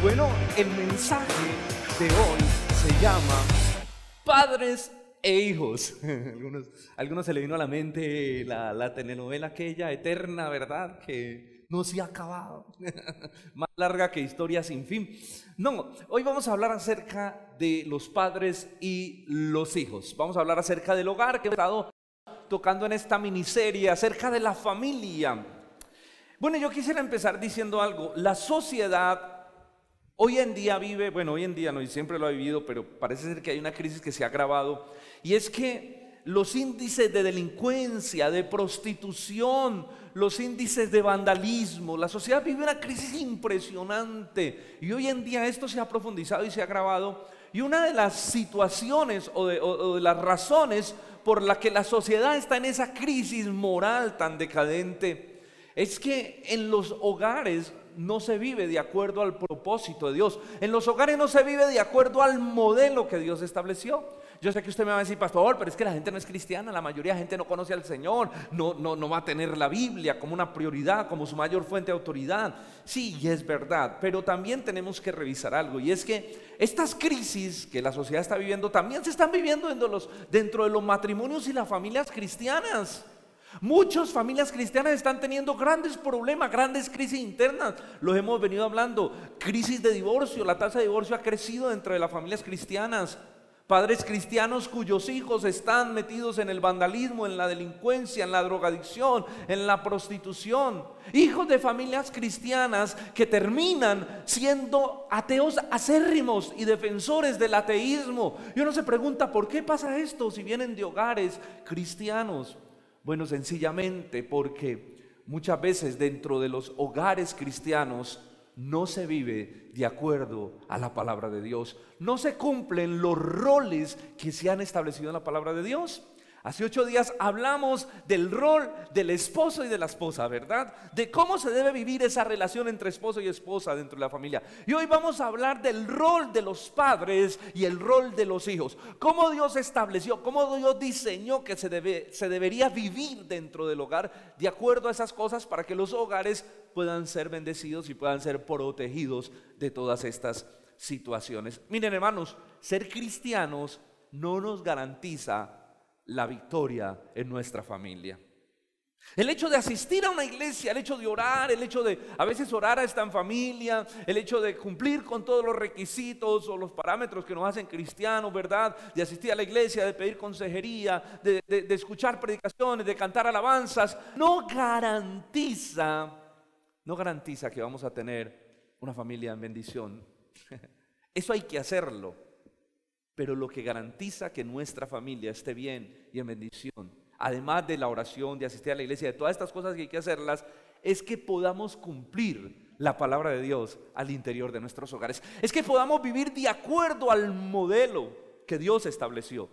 Bueno, el mensaje de hoy se llama Padres e Hijos. Algunos se le vino a la mente la telenovela aquella eterna, ¿verdad? Que no se ha acabado. Más larga que Historia sin fin. No, hoy vamos a hablar acerca de los padres y los hijos. Vamos a hablar acerca del hogar, que he estado tocando en esta miniserie, acerca de la familia. Bueno, yo quisiera empezar diciendo algo. La sociedad hoy en día vive, bueno, hoy en día no, y siempre lo ha vivido, pero parece ser que hay una crisis que se ha agravado, y es que los índices de delincuencia, de prostitución, los índices de vandalismo, la sociedad vive una crisis impresionante, y hoy en día esto se ha profundizado y se ha agravado, y una de las situaciones o de las razones por la que la sociedad está en esa crisis moral tan decadente, es que en los hogares no se vive de acuerdo al propósito de Dios. En los hogares no se vive de acuerdo al modelo que Dios estableció. Yo sé que usted me va a decir, pastor, pero es que la gente no es cristiana, la mayoría de gente no conoce al Señor, no va a tener la Biblia como una prioridad, como su mayor fuente de autoridad. Sí, y es verdad, pero también tenemos que revisar algo, y es que estas crisis que la sociedad está viviendo también se están viviendo dentro de los matrimonios y las familias cristianas. Muchas familias cristianas están teniendo grandes problemas, grandes crisis internas. Los hemos venido hablando. Crisis de divorcio, la tasa de divorcio ha crecido dentro de las familias cristianas. Padres cristianos cuyos hijos están metidos en el vandalismo, en la delincuencia, en la drogadicción, en la prostitución. Hijos de familias cristianas que terminan siendo ateos acérrimos y defensores del ateísmo. Y uno se pregunta, ¿por qué pasa esto si vienen de hogares cristianos? Bueno, sencillamente porque muchas veces dentro de los hogares cristianos no se vive de acuerdo a la palabra de Dios. No se cumplen los roles que se han establecido en la palabra de Dios. Hace 8 días hablamos del rol del esposo y de la esposa, ¿verdad? De cómo se debe vivir esa relación entre esposo y esposa dentro de la familia. Y hoy vamos a hablar del rol de los padres y el rol de los hijos. Cómo Dios estableció, cómo Dios diseñó que se debería vivir dentro del hogar de acuerdo a esas cosas para que los hogares puedan ser bendecidos y puedan ser protegidos de todas estas situaciones. Miren, hermanos, ser cristianos no nos garantiza la victoria en nuestra familia. El hecho de asistir a una iglesia, el hecho de orar, el hecho de a veces orar a esta en familia, el hecho de cumplir con todos los requisitos o los parámetros que nos hacen cristianos, ¿verdad? De asistir a la iglesia, de pedir consejería, de escuchar predicaciones, de cantar alabanzas, no garantiza que vamos a tener una familia en bendición. Eso hay que hacerlo. Pero lo que garantiza que nuestra familia esté bien y en bendición, además de la oración, de asistir a la iglesia, de todas estas cosas que hay que hacerlas, es que podamos cumplir la palabra de Dios al interior de nuestros hogares. Es que podamos vivir de acuerdo al modelo que Dios estableció.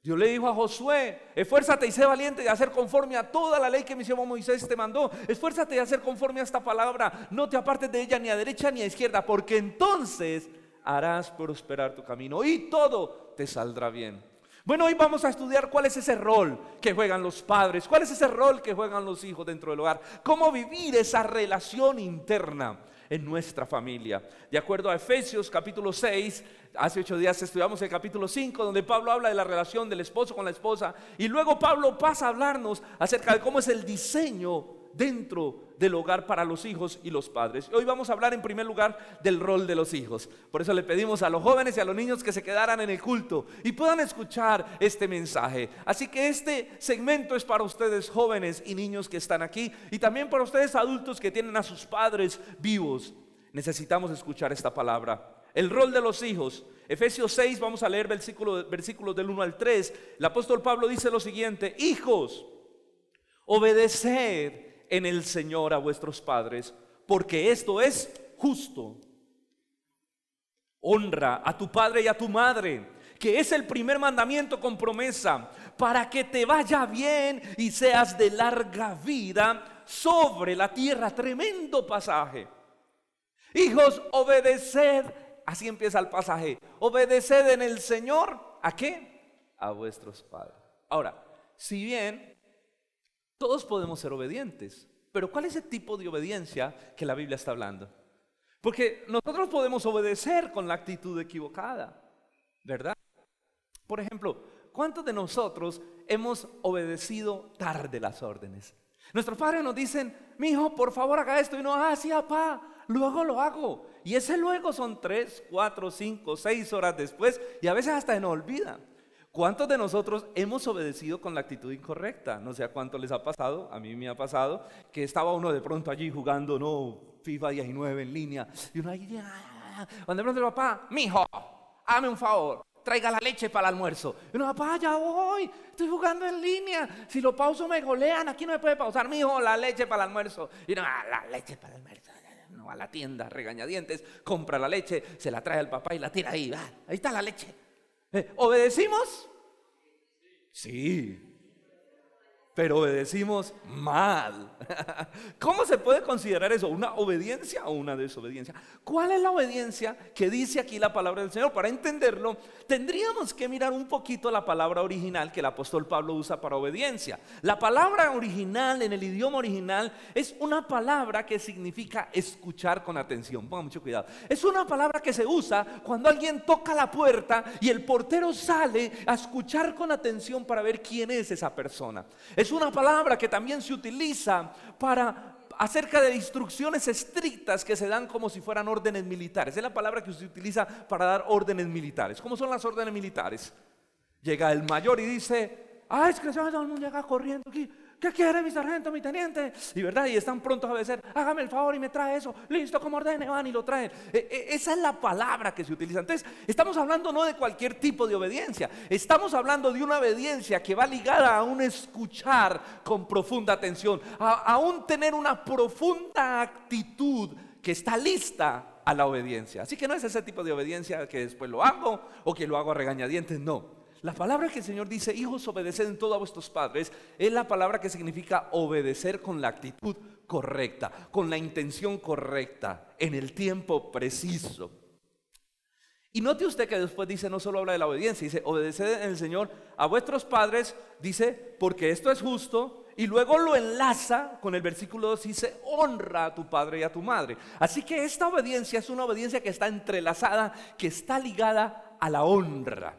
Dios le dijo a Josué: esfuérzate y sé valiente de hacer conforme a toda la ley que mi siervo Moisés te mandó. Esfuérzate de hacer conforme a esta palabra, no te apartes de ella ni a derecha ni a izquierda, porque entonces harás prosperar tu camino y todo te saldrá bien. Bueno, hoy vamos a estudiar cuál es ese rol que juegan los padres, cuál es ese rol que juegan los hijos dentro del hogar, cómo vivir esa relación interna en nuestra familia. De acuerdo a Efesios capítulo 6, hace 8 días estudiamos el capítulo 5, donde Pablo habla de la relación del esposo con la esposa, y luego Pablo pasa a hablarnos acerca de cómo es el diseño dentro del hogar para los hijos y los padres. Hoy vamos a hablar en primer lugar del rol de los hijos. Por eso le pedimos a los jóvenes y a los niños que se quedaran en el culto y puedan escuchar este mensaje. Así que este segmento es para ustedes jóvenes y niños que están aquí, y también para ustedes adultos que tienen a sus padres vivos. Necesitamos escuchar esta palabra. El rol de los hijos. Efesios 6, vamos a leer versículos del 1 al 3. El apóstol Pablo dice lo siguiente: hijos, obedeced en el Señor a vuestros padres, porque esto es justo. Honra a tu padre y a tu madre, que es el primer mandamiento con promesa, para que te vaya bien y seas de larga vida sobre la tierra. Tremendo pasaje. Hijos, obedeced, así empieza el pasaje, obedeced en el Señor, ¿a qué? A vuestros padres. Ahora, si bien Todos podemos ser obedientes, pero ¿cuál es el tipo de obediencia que la Biblia está hablando? Porque nosotros podemos obedecer con la actitud equivocada, ¿verdad? Por ejemplo, ¿cuántos de nosotros hemos obedecido tarde las órdenes? Nuestros padres nos dicen: mi hijo, por favor haga esto, y uno: sí, papá, luego lo hago. Y ese luego son 3, 4, 5, 6 horas después, y a veces hasta se nos olvida. ¿Cuántos de nosotros hemos obedecido con la actitud incorrecta? No sé a cuánto les ha pasado, a mí me ha pasado, que estaba uno de pronto allí jugando, FIFA 19 en línea, y uno ahí, cuando de pronto el papá: mijo, hágame un favor, traiga la leche para el almuerzo. Y uno: papá, ya voy, estoy jugando en línea, si lo pauso me golean, aquí no me puede pausar. Mijo, la leche para el almuerzo. Y uno: la leche para el almuerzo. No va a la tienda, regañadientes, compra la leche, se la trae al papá y la tira ahí. Ahí está la leche. ¿Obedecimos? Sí, pero obedecimos mal. ¿Cómo se puede considerar eso? ¿Una obediencia o una desobediencia? ¿Cuál es la obediencia que dice aquí la palabra del Señor? Para entenderlo, tendríamos que mirar un poquito la palabra original que el apóstol Pablo usa para obediencia. La palabra original, en el idioma original, es una palabra que significa escuchar con atención. Pongan mucho cuidado. Es una palabra que se usa cuando alguien toca la puerta y el portero sale a escuchar con atención para ver quién es esa persona. Es una palabra que también se utiliza para acerca de instrucciones estrictas que se dan como si fueran órdenes militares. Es la palabra que se utiliza para dar órdenes militares. ¿Cómo son las órdenes militares? Llega el mayor y dice: es que todo el mundo llega corriendo aquí. ¿Qué quiere mi sargento, mi teniente? Y verdad, y están prontos a obedecer. Hágame el favor y me trae eso. Listo, como ordene, van y lo traen. Esa es la palabra que se utiliza. Entonces, estamos hablando no de cualquier tipo de obediencia. Estamos hablando de una obediencia que va ligada a un escuchar con profunda atención, a un tener una profunda actitud que está lista a la obediencia. Así que no es ese tipo de obediencia que después lo hago o que lo hago a regañadientes, no. La palabra que el Señor dice: hijos, obedeced en todo a vuestros padres, es la palabra que significa obedecer con la actitud correcta, con la intención correcta, en el tiempo preciso. Y note usted que después dice, no solo habla de la obediencia, dice: obedeced en el Señor a vuestros padres, dice, porque esto es justo. Y luego lo enlaza con el versículo 2, dice: honra a tu padre y a tu madre. Así que esta obediencia es una obediencia que está entrelazada, que está ligada a la honra.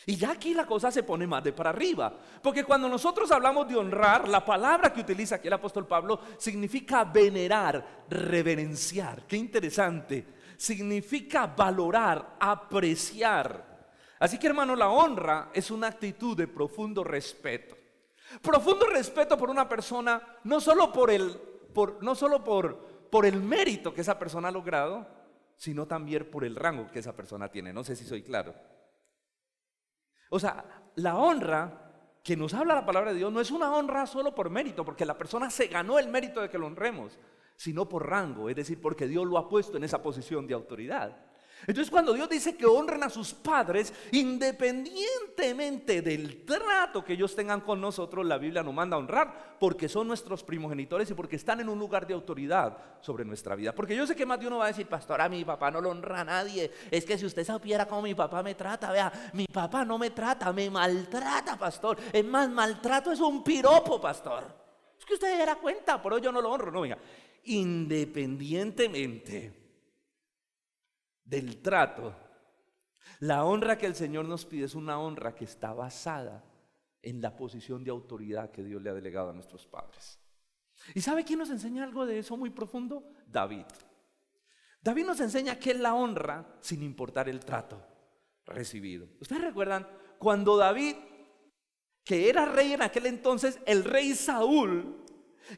Y ya aquí la cosa se pone más de para arriba, porque cuando nosotros hablamos de honrar, la palabra que utiliza aquí el apóstol Pablo significa venerar, reverenciar. Qué interesante. Significa valorar, apreciar. Así que, hermano, la honra es una actitud de profundo respeto. Profundo respeto por una persona, no solo por el mérito que esa persona ha logrado, sino también por el rango que esa persona tiene. No sé si soy claro. O sea, la honra que nos habla la palabra de Dios no es una honra solo por mérito, porque la persona se ganó el mérito de que lo honremos, sino por rango, es decir, porque Dios lo ha puesto en esa posición de autoridad. Entonces, cuando Dios dice que honren a sus padres, independientemente del trato que ellos tengan con nosotros, la Biblia nos manda a honrar porque son nuestros primogenitores y porque están en un lugar de autoridad sobre nuestra vida. Porque yo sé que más de uno va a decir: pastor, a mi papá no lo honra a nadie. Es que si usted supiera cómo mi papá me trata, vea, mi papá no me trata, me maltrata, pastor. Es más, maltrato es un piropo, pastor. Es que usted se dará cuenta, por ello yo no lo honro. No, venga, independientemente del trato, la honra que el Señor nos pide es una honra que está basada en la posición de autoridad que Dios le ha delegado a nuestros padres. ¿Y sabe quién nos enseña algo de eso muy profundo? David. David nos enseña que es la honra sin importar el trato recibido. ¿Ustedes recuerdan cuando David, que era rey en aquel entonces, el rey Saúl,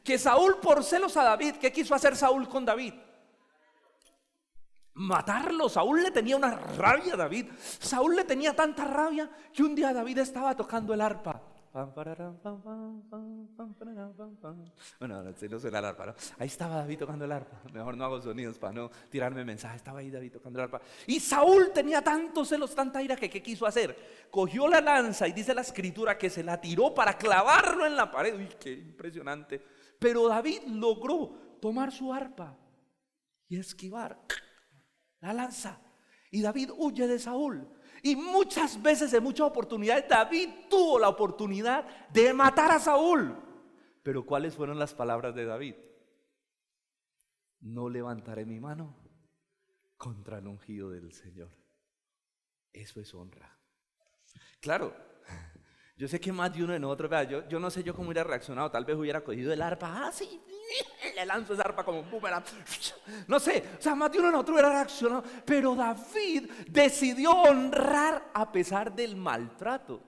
que Saúl por celos a David, ¿qué quiso hacer Saúl con David? Matarlo. Saúl le tenía una rabia a David. Saúl le tenía tanta rabia que un día David estaba tocando el arpa. Bueno, no suena el arpa, ¿no? Ahí estaba David tocando el arpa. Mejor no hago sonidos para no tirarme mensajes. Estaba ahí David tocando el arpa. Y Saúl tenía tantos celos, tanta ira, que ¿qué quiso hacer? Cogió la lanza y dice la escritura que se la tiró para clavarlo en la pared. Uy, qué impresionante. Pero David logró tomar su arpa y esquivar la lanza, y David huye de Saúl. Y muchas veces, en muchas oportunidades, David tuvo la oportunidad de matar a Saúl, Pero ¿cuáles fueron las palabras de David? No levantaré mi mano contra el ungido del Señor. Eso es honra. Claro, yo sé que más de uno de nosotros, vea, yo no sé yo cómo hubiera reaccionado. Tal vez hubiera cogido el arpa, sí, le lanzo esa arpa como un boomerang. No sé, o sea, más de uno de nosotros hubiera reaccionado. Pero David decidió honrar a pesar del maltrato.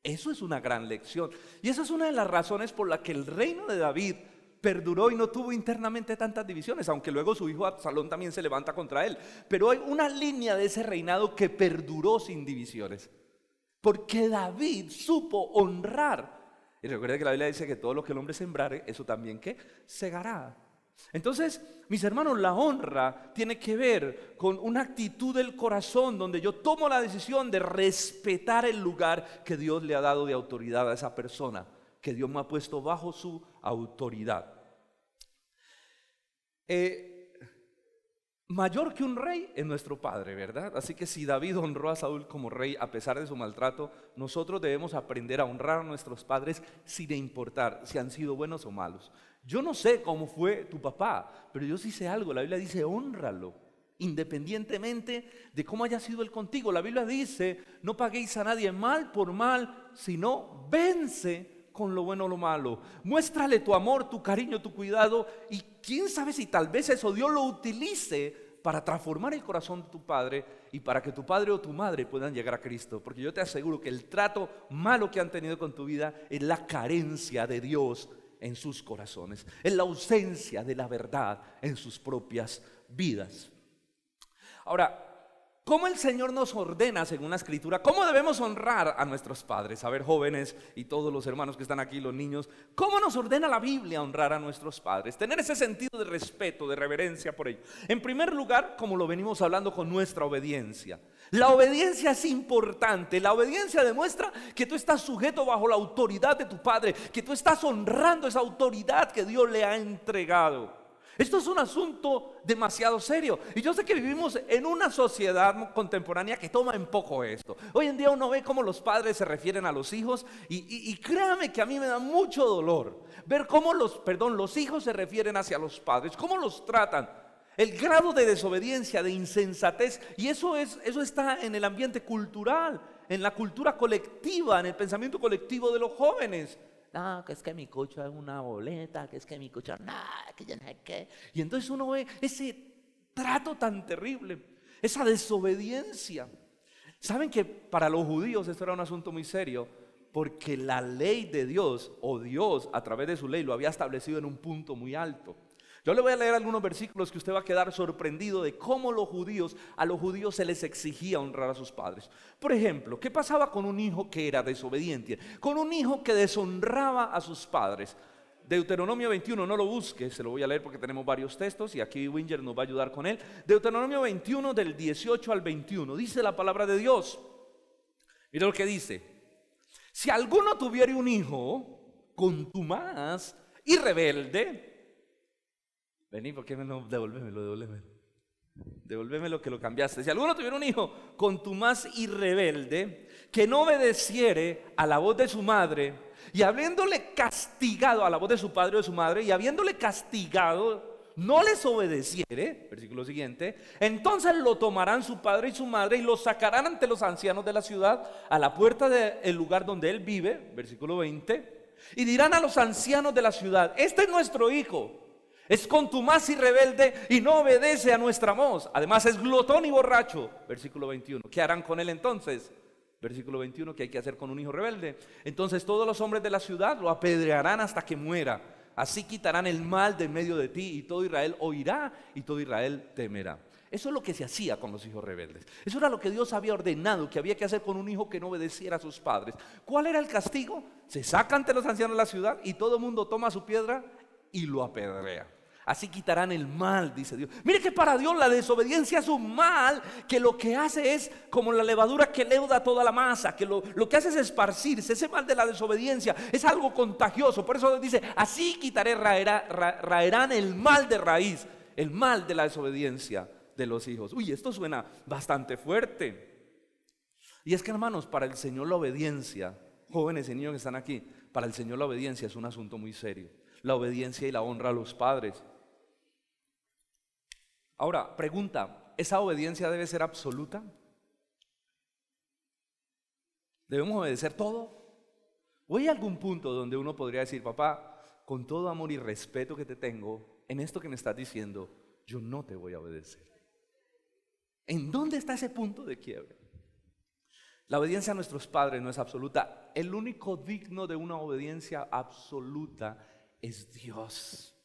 Eso es una gran lección. Y esa es una de las razones por la que el reino de David perduró y no tuvo internamente tantas divisiones, aunque luego su hijo Absalón también se levanta contra él. Pero hay una línea de ese reinado que perduró sin divisiones, porque David supo honrar. Y recuerda que la Biblia dice que todo lo que el hombre sembrare, eso también ¿qué? Segará. Entonces, mis hermanos, la honra tiene que ver con una actitud del corazón donde yo tomo la decisión de respetar el lugar que Dios le ha dado de autoridad a esa persona, que Dios me ha puesto bajo su autoridad. Mayor que un rey es nuestro padre, ¿verdad? Así que si David honró a Saúl como rey a pesar de su maltrato, nosotros debemos aprender a honrar a nuestros padres sin importar si han sido buenos o malos. Yo no sé cómo fue tu papá, pero yo sí sé algo. La Biblia dice hónralo, independientemente de cómo haya sido él contigo. La Biblia dice, no paguéis a nadie mal por mal, sino vence con lo bueno o lo malo. Muéstrale tu amor, tu cariño, tu cuidado, y quién sabe si tal vez eso Dios lo utilice para transformar el corazón de tu padre y para que tu padre o tu madre puedan llegar a Cristo. Porque yo te aseguro que el trato malo que han tenido con tu vida es la carencia de Dios en sus corazones, es la ausencia de la verdad en sus propias vidas. Ahora, ¿cómo el Señor nos ordena según la Escritura? ¿Cómo debemos honrar a nuestros padres? A ver, jóvenes y todos los hermanos que están aquí, los niños, ¿cómo nos ordena la Biblia honrar a nuestros padres? Tener ese sentido de respeto, de reverencia por ellos. En primer lugar, como lo venimos hablando, con nuestra obediencia. La obediencia es importante. La obediencia demuestra que tú estás sujeto bajo la autoridad de tu padre, que tú estás honrando esa autoridad que Dios le ha entregado. Esto es un asunto demasiado serio. Y yo sé que vivimos en una sociedad contemporánea que toma en poco esto. Hoy en día uno ve cómo los padres se refieren a los hijos y créame que a mí me da mucho dolor ver cómo los hijos se refieren hacia los padres, cómo los tratan. El grado de desobediencia, de insensatez, y eso está en el ambiente cultural, en la cultura colectiva, en el pensamiento colectivo de los jóvenes. No, que es que mi cucho es una boleta, que es que mi cucho, no, que ya no sé qué. Y entonces uno ve ese trato tan terrible, esa desobediencia. ¿Saben que para los judíos esto era un asunto muy serio? Porque la ley de Dios, o Dios a través de su ley, lo había establecido en un punto muy alto. Yo le voy a leer algunos versículos que usted va a quedar sorprendido de cómo a los judíos se les exigía honrar a sus padres. Por ejemplo, ¿qué pasaba con un hijo que era desobediente? Con un hijo que deshonraba a sus padres. Deuteronomio 21, no lo busque, se lo voy a leer porque tenemos varios textos y aquí Winger nos va a ayudar con él. Deuteronomio 21 del 18 al 21, dice la palabra de Dios. Mira lo que dice: si alguno tuviere un hijo contumaz y rebelde. Vení, ¿por qué no? Devolvémelo que lo cambiaste. Si alguno tuviera un hijo contumaz y rebelde, que no obedeciere a la voz de su madre, y habiéndole castigado a la voz de su padre o de su madre, y habiéndole castigado, no les obedeciere, versículo siguiente, entonces lo tomarán su padre y su madre y lo sacarán ante los ancianos de la ciudad a la puerta del lugar donde él vive, versículo 20, y dirán a los ancianos de la ciudad: este es nuestro hijo. Es contumaz y rebelde y no obedece a nuestra voz. Además es glotón y borracho. Versículo 21. ¿Qué harán con él entonces? Versículo 21. ¿Qué hay que hacer con un hijo rebelde? Entonces todos los hombres de la ciudad lo apedrearán hasta que muera. Así quitarán el mal de en medio de ti, y todo Israel oirá y todo Israel temerá. Eso es lo que se hacía con los hijos rebeldes. Eso era lo que Dios había ordenado que había que hacer con un hijo que no obedeciera a sus padres. ¿Cuál era el castigo? Se saca ante los ancianos de la ciudad y todo el mundo toma su piedra y lo apedrea. Así quitarán el mal, dice Dios. Mire que para Dios la desobediencia es un mal que lo que hace es como la levadura que leuda toda la masa, que lo que hace es esparcirse. Ese mal de la desobediencia es algo contagioso. Por eso dice: así quitaré, raerán el mal de raíz, el mal de la desobediencia de los hijos. Uy, esto suena bastante fuerte. Y es que, hermanos, para el Señor la obediencia, jóvenes y niños que están aquí, Para el Señor la obediencia es un asunto muy serio. La obediencia y la honra a los padres. Ahora, pregunta, ¿esa obediencia debe ser absoluta? ¿Debemos obedecer todo? ¿O hay algún punto donde uno podría decir, papá, con todo amor y respeto que te tengo, en esto que me estás diciendo, yo no te voy a obedecer? ¿En dónde está ese punto de quiebre? La obediencia a nuestros padres no es absoluta. El único digno de una obediencia absoluta es Dios.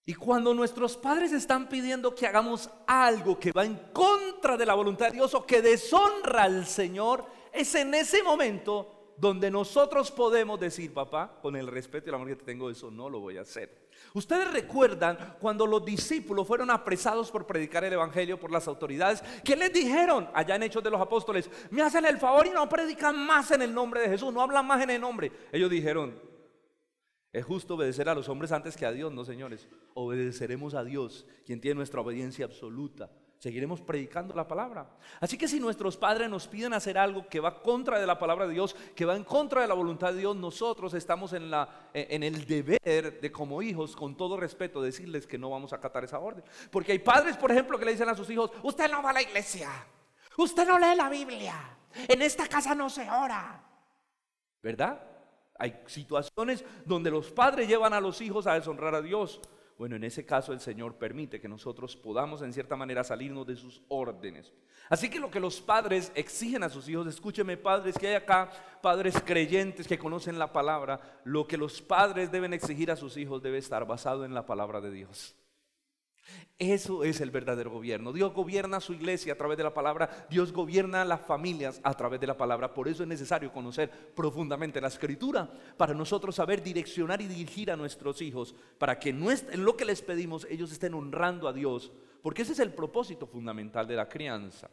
Y cuando nuestros padres están pidiendo que hagamos algo que va en contra de la voluntad de Dios o que deshonra al Señor, es en ese momento donde nosotros podemos decir, papá, con el respeto y el amor que te tengo, eso no lo voy a hacer. Ustedes recuerdan cuando los discípulos fueron apresados por predicar el evangelio por las autoridades, ¿qué les dijeron allá en Hechos de los Apóstoles? Me hacen el favor y no predican más en el nombre de Jesús, no hablan más en el nombre. Ellos dijeron, es justo obedecer a los hombres antes que a Dios. No, señores, obedeceremos a Dios, quien tiene nuestra obediencia absoluta. Seguiremos predicando la palabra. Así que si nuestros padres nos piden hacer algo que va contra de la palabra de Dios, que va en contra de la voluntad de Dios, nosotros estamos en el deber de, como hijos, con todo respeto, decirles que no vamos a acatar esa orden. Porque hay padres, por ejemplo, que le dicen a sus hijos, usted no va a la iglesia, usted no lee la Biblia, en esta casa no se ora, ¿verdad? Hay situaciones donde los padres llevan a los hijos a deshonrar a Dios. Bueno, en ese caso el Señor permite que nosotros podamos en cierta manera salirnos de sus órdenes. Así que lo que los padres exigen a sus hijos, escúcheme padres que hay acá, padres creyentes que conocen la palabra, lo que los padres deben exigir a sus hijos debe estar basado en la palabra de Dios. Eso es el verdadero gobierno. Dios gobierna su iglesia a través de la palabra. Dios gobierna las familias a través de la palabra. Por eso es necesario conocer profundamente la Escritura, para nosotros saber direccionar y dirigir a nuestros hijos, para que en lo que les pedimos ellos estén honrando a Dios, porque ese es el propósito fundamental de la crianza.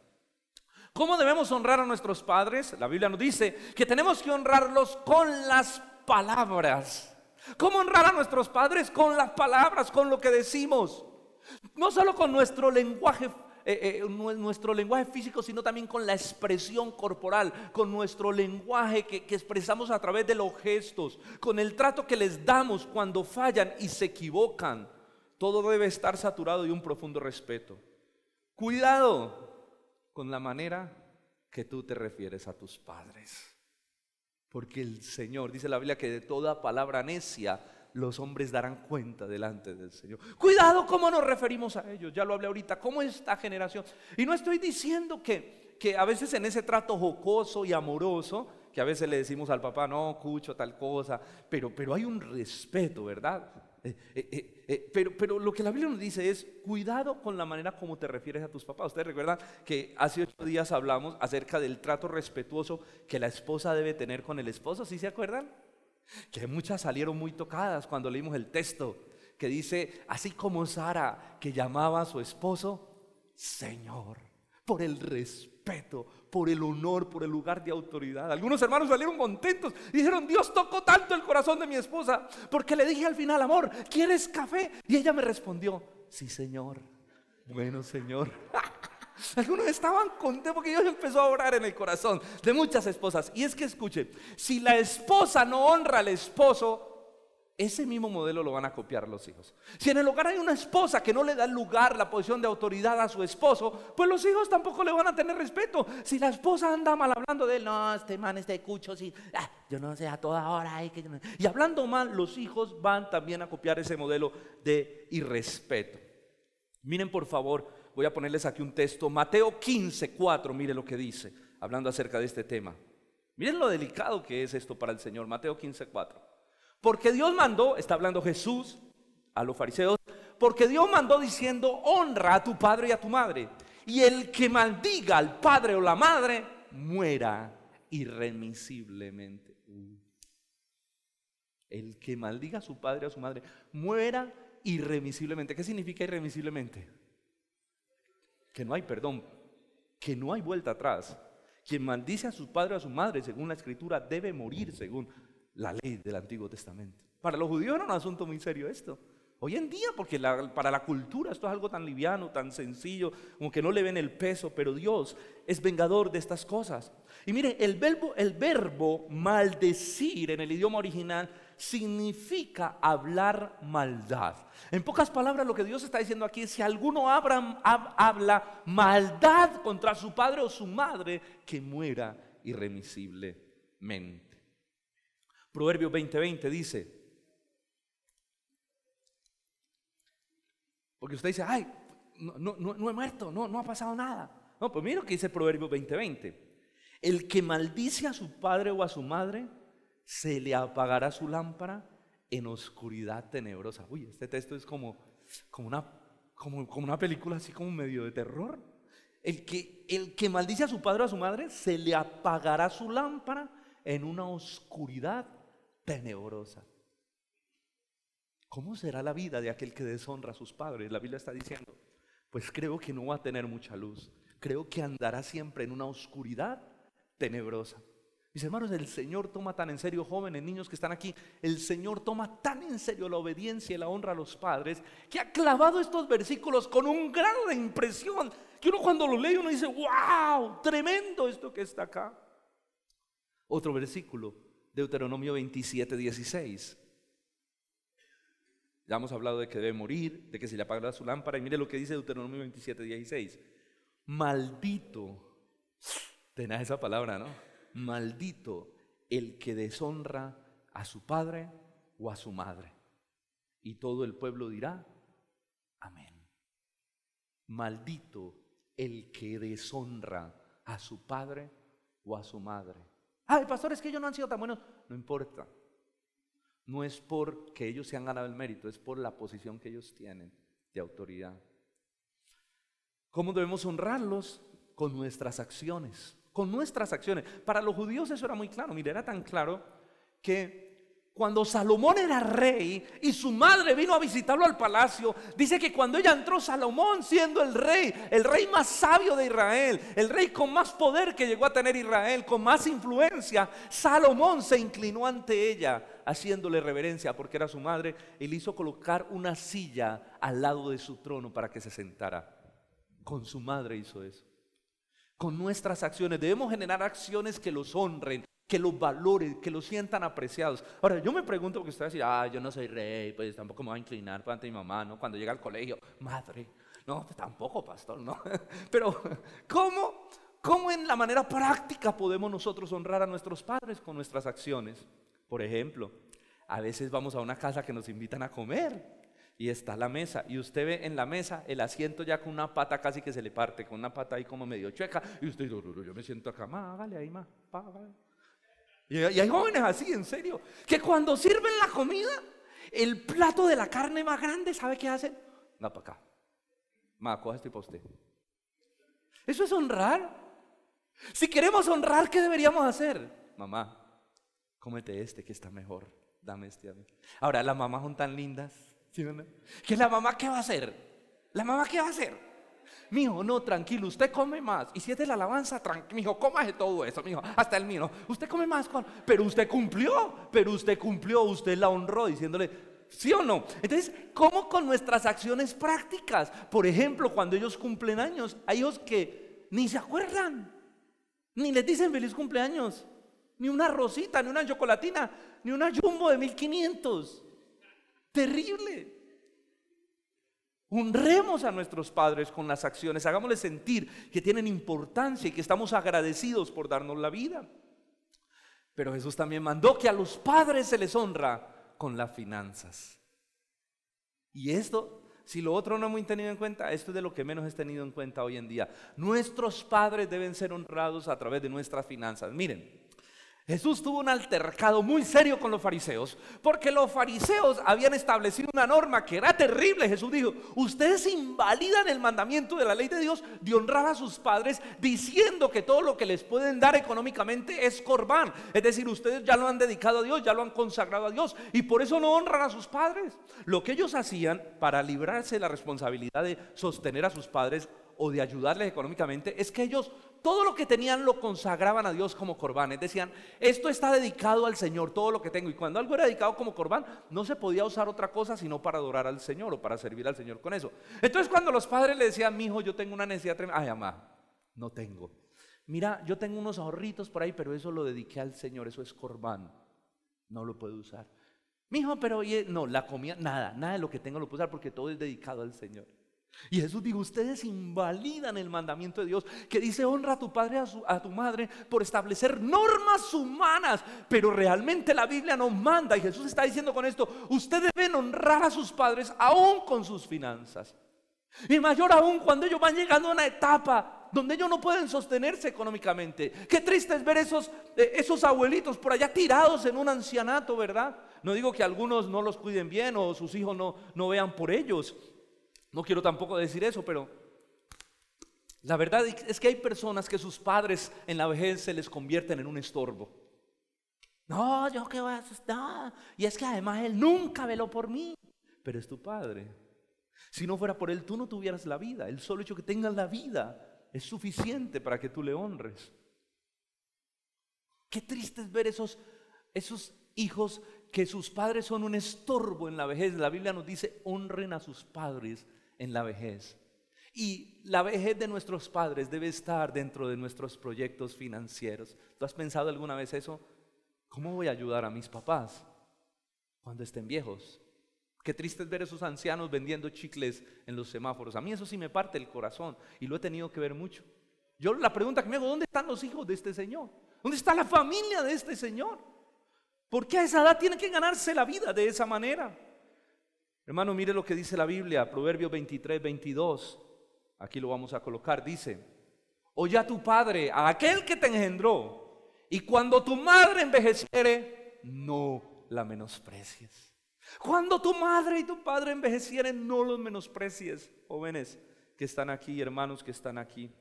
¿Cómo debemos honrar a nuestros padres? La Biblia nos dice que tenemos que honrarlos con las palabras. ¿Cómo honrar a nuestros padres? Con las palabras, con lo que decimos. No solo con nuestro lenguaje físico, sino también con la expresión corporal, con nuestro lenguaje que expresamos a través de los gestos, con el trato que les damos cuando fallan y se equivocan. Todo debe estar saturado de un profundo respeto. Cuidado con la manera que tú te refieres a tus padres, porque el Señor, dice la Biblia, que de toda palabra necia los hombres darán cuenta delante del Señor. Cuidado cómo nos referimos a ellos. Ya lo hablé ahorita, cómo esta generación. Y no estoy diciendo que a veces en ese trato jocoso y amoroso, que a veces le decimos al papá, no, Cucho, tal cosa, pero hay un respeto, ¿verdad? Pero lo que la Biblia nos dice es, cuidado con la manera como te refieres a tus papás. Ustedes recuerdan que hace 8 días hablamos acerca del trato respetuoso que la esposa debe tener con el esposo, ¿sí se acuerdan? Que muchas salieron muy tocadas cuando leímos el texto que dice, así como Sara, que llamaba a su esposo Señor, por el respeto, por el honor, por el lugar de autoridad. Algunos hermanos salieron contentos y dijeron, Dios tocó tanto el corazón de mi esposa, porque le dije al final, amor, ¿quieres café? Y ella me respondió, sí, Señor. Bueno, Señor. Algunos estaban contentos porque Dios empezó a orar en el corazón de muchas esposas. Y es que escuchen, si la esposa no honra al esposo, ese mismo modelo lo van a copiar los hijos. Si en el hogar hay una esposa que no le da el lugar, la posición de autoridad a su esposo, pues los hijos tampoco le van a tener respeto. Si la esposa anda mal hablando de él, no, este man, este Cucho, sí, yo no sé, a toda hora y hablando mal, los hijos van también a copiar ese modelo de irrespeto. Miren por favor, voy a ponerles aquí un texto, Mateo 15:4, mire lo que dice, hablando acerca de este tema. Miren lo delicado que es esto para el Señor, Mateo 15:4. Porque Dios mandó, está hablando Jesús a los fariseos, porque Dios mandó diciendo, honra a tu padre y a tu madre, y el que maldiga al padre o la madre, muera irremisiblemente. El que maldiga a su padre o a su madre, muera irremisiblemente. ¿Qué significa irremisiblemente? Que no hay perdón, que no hay vuelta atrás. Quien maldice a su padre o a su madre, según la Escritura, debe morir según la ley del Antiguo Testamento. Para los judíos era un asunto muy serio esto, Hoy en día, porque para la cultura esto es algo tan liviano, tan sencillo, como que no le ven el peso, pero Dios es vengador de estas cosas. Y mire, el verbo maldecir en el idioma original significa hablar maldad. En pocas palabras, lo que Dios está diciendo aquí es: si alguno habla maldad contra su padre o su madre, que muera irremisiblemente. Proverbios 20:20 dice, porque usted dice: ay, no he muerto, no ha pasado nada. No, pues mira lo que dice Proverbios 20:20. El que maldice a su padre o a su madre, se le apagará su lámpara en oscuridad tenebrosa. Uy, este texto es como una película así como medio de terror. El que maldice a su padre o a su madre, se le apagará su lámpara en una oscuridad tenebrosa. ¿Cómo será la vida de aquel que deshonra a sus padres? La Biblia está diciendo: pues creo que no va a tener mucha luz. Creo que andará siempre en una oscuridad tenebrosa. Mis hermanos, el Señor toma tan en serio, jóvenes, niños que están aquí, el Señor toma tan en serio la obediencia y la honra a los padres, que ha clavado estos versículos con un grado de impresión, que uno cuando lo lee uno dice: wow, tremendo esto que está acá. Otro versículo, Deuteronomio 27:16. Ya hemos hablado de que debe morir, de que se le apagará su lámpara. Y mire lo que dice Deuteronomio 27:16. Maldito, tenés esa palabra, ¿no? Maldito el que deshonra a su padre o a su madre. Y todo el pueblo dirá: amén. Maldito el que deshonra a su padre o a su madre. Ay, pastor, es que ellos no han sido tan buenos. No importa. No es porque ellos se han ganado el mérito, es por la posición que ellos tienen de autoridad. ¿Cómo debemos honrarlos? Con nuestras acciones. Con nuestras acciones. Para los judíos eso era muy claro. Mire, era tan claro que cuando Salomón era rey y su madre vino a visitarlo al palacio, dice que cuando ella entró, Salomón, siendo el rey más sabio de Israel, el rey con más poder que llegó a tener Israel, con más influencia, Salomón se inclinó ante ella haciéndole reverencia porque era su madre, y le hizo colocar una silla al lado de su trono para que se sentara. Con su madre hizo eso. Con nuestras acciones debemos generar acciones que los honren, que los valoren, que los sientan apreciados. Ahora, yo me pregunto, porque usted va a decir: yo no soy rey, pues tampoco me voy a inclinar ante mi mamá, ¿no? Cuando llega al colegio, madre, no, pues tampoco, pastor, ¿no? Pero, ¿cómo en la manera práctica podemos nosotros honrar a nuestros padres con nuestras acciones? Por ejemplo, a veces vamos a una casa que nos invitan a comer y está la mesa, y usted ve en la mesa el asiento ya con una pata casi que se le parte, con una pata ahí como medio chueca, y usted dice: yo me siento acá, hágale ahí más, hágale. Y hay jóvenes así, en serio, que cuando sirven la comida, el plato de la carne más grande, ¿sabe qué hacen? Va para acá. Coja esto y para usted. Eso es honrar. Si queremos honrar, ¿qué deberíamos hacer? Mamá, cómete este que está mejor. Dame este a mí. Ahora, las mamás son tan lindas, ¿sí o no? ¿Que la mamá qué va a hacer? ¿La mamá qué va a hacer? Mijo, no, tranquilo, usted come más. Y si es de la alabanza, mijo, cómase todo eso, mijo, hasta el mío. Usted come más, pero usted cumplió, usted la honró diciéndole, ¿sí o no? Entonces, ¿cómo con nuestras acciones prácticas? Por ejemplo, cuando ellos cumplen años, hay hijos que ni se acuerdan, ni les dicen feliz cumpleaños, ni una rosita, ni una chocolatina, ni una jumbo de 1500. Terrible. Honremos a nuestros padres con las acciones, hagámosles sentir que tienen importancia y que estamos agradecidos por darnos la vida. Pero Jesús también mandó que a los padres se les honra con las finanzas. Y esto, si lo otro no hemos tenido en cuenta, esto es de lo que menos es tenido en cuenta hoy en día. Nuestros padres deben ser honrados a través de nuestras finanzas. Miren, Jesús tuvo un altercado muy serio con los fariseos, porque los fariseos habían establecido una norma que era terrible. Jesús dijo: ustedes invalidan el mandamiento de la ley de Dios de honrar a sus padres, diciendo que todo lo que les pueden dar económicamente es corbán. Es decir, ustedes ya lo han dedicado a Dios, ya lo han consagrado a Dios, y por eso no honran a sus padres. Lo que ellos hacían para librarse de la responsabilidad de sostener a sus padres o de ayudarles económicamente es que ellos todo lo que tenían lo consagraban a Dios como corbanes. Decían, esto está dedicado al Señor, todo lo que tengo. Y cuando algo era dedicado como corbán, no se podía usar otra cosa sino para adorar al Señor o para servir al Señor con eso. Entonces cuando los padres le decían, mi hijo, yo tengo una necesidad tremenda. Ay, mamá, no tengo. Mira, yo tengo unos ahorritos por ahí, pero eso lo dediqué al Señor, eso es corbán. No lo puedo usar. Mi hijo, pero no, la comida, nada de lo que tengo lo puedo usar porque todo es dedicado al Señor. Y Jesús dijo, ustedes invalidan el mandamiento de Dios que dice honra a tu padre, a tu madre, por establecer normas humanas, pero realmente la Biblia nos manda, y Jesús está diciendo con esto, ustedes deben honrar a sus padres aún con sus finanzas, y mayor aún cuando ellos van llegando a una etapa donde ellos no pueden sostenerse económicamente. Qué triste es ver esos abuelitos por allá tirados en un ancianato, ¿verdad? No digo que algunos no los cuiden bien o sus hijos no vean por ellos. No quiero tampoco decir eso, pero la verdad es que hay personas que sus padres en la vejez se les convierten en un estorbo. No, yo qué voy a hacer, y es que además él nunca veló por mí. Pero es tu padre. Si no fuera por él, tú no tuvieras la vida. El solo hecho que tengas la vida es suficiente para que tú le honres. Qué triste es ver esos hijos que sus padres son un estorbo en la vejez. La Biblia nos dice, honren a sus padres en la vejez. Y la vejez de nuestros padres debe estar dentro de nuestros proyectos financieros. ¿Tú has pensado alguna vez eso? ¿Cómo voy a ayudar a mis papás cuando estén viejos? Qué triste es ver esos ancianos vendiendo chicles en los semáforos. A mí eso sí me parte el corazón y lo he tenido que ver mucho. Yo la pregunta que me hago, ¿dónde están los hijos de este señor? ¿Dónde está la familia de este señor? ¿Por qué a esa edad tiene que ganarse la vida de esa manera? Hermano, mire lo que dice la Biblia, Proverbios 23, 22. Aquí lo vamos a colocar, dice, oye a tu padre, a aquel que te engendró, y cuando tu madre envejeciere, no la menosprecies. Cuando tu madre y tu padre envejecieren, no los menosprecies, jóvenes que están aquí, hermanos que están aquí.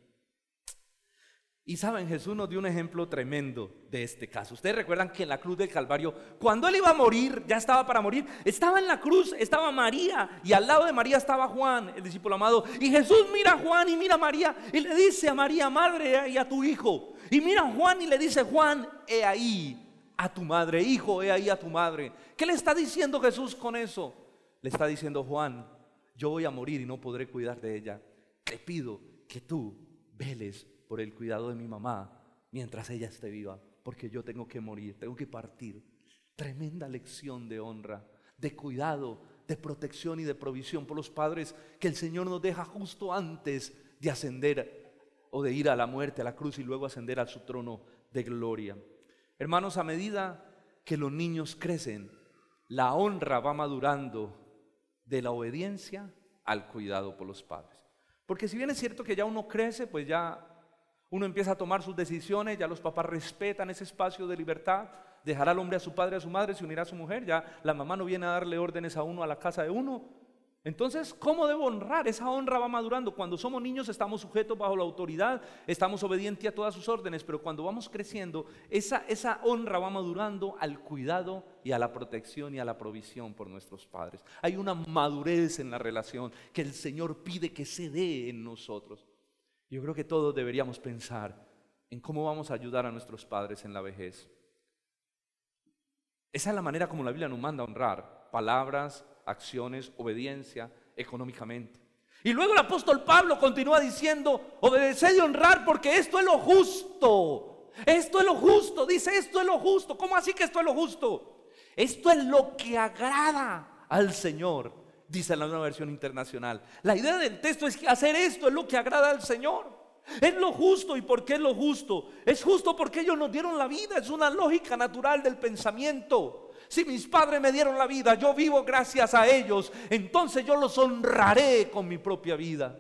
Y saben, Jesús nos dio un ejemplo tremendo de este caso. Ustedes recuerdan que en la cruz del Calvario, cuando él iba a morir, ya estaba para morir, estaba en la cruz, estaba María, y al lado de María estaba Juan, el discípulo amado. Y Jesús mira a Juan y mira a María y le dice a María, madre, y a tu hijo. Y mira a Juan y le dice, Juan, he ahí a tu madre, hijo, he ahí a tu madre. ¿Qué le está diciendo Jesús con eso? Le está diciendo, Juan, yo voy a morir y no podré cuidar de ella. Te pido que tú veles por el cuidado de mi mamá mientras ella esté viva, porque yo tengo que morir, tengo que partir. Tremenda lección de honra, de cuidado, de protección y de provisión por los padres que el Señor nos deja justo antes de ascender o de ir a la muerte, a la cruz y luego ascender a su trono de gloria. Hermanos, a medida que los niños crecen, la honra va madurando de la obediencia al cuidado por los padres. Porque si bien es cierto que ya uno crece, pues ya uno empieza a tomar sus decisiones, ya los papás respetan ese espacio de libertad, dejará al hombre a su padre, a su madre, se unirá a su mujer, ya la mamá no viene a darle órdenes a uno a la casa de uno. Entonces, ¿cómo debo honrar? Esa honra va madurando. Cuando somos niños estamos sujetos bajo la autoridad, estamos obedientes a todas sus órdenes, pero cuando vamos creciendo, esa honra va madurando al cuidado y a la protección y a la provisión por nuestros padres. Hay una madurez en la relación que el Señor pide que se dé en nosotros. Yo creo que todos deberíamos pensar en cómo vamos a ayudar a nuestros padres en la vejez. Esa es la manera como la Biblia nos manda a honrar: palabras, acciones, obediencia, económicamente. Y luego el apóstol Pablo continúa diciendo, obedeced y honrar porque esto es lo justo. Esto es lo justo, dice, esto es lo justo. ¿Cómo así que esto es lo justo? Esto es lo que agrada al Señor, dice la Nueva Versión Internacional. La idea del texto es que hacer esto es lo que agrada al Señor. Es lo justo. ¿Y por qué es lo justo? Es justo porque ellos nos dieron la vida. Es una lógica natural del pensamiento. Si mis padres me dieron la vida, yo vivo gracias a ellos, entonces yo los honraré con mi propia vida.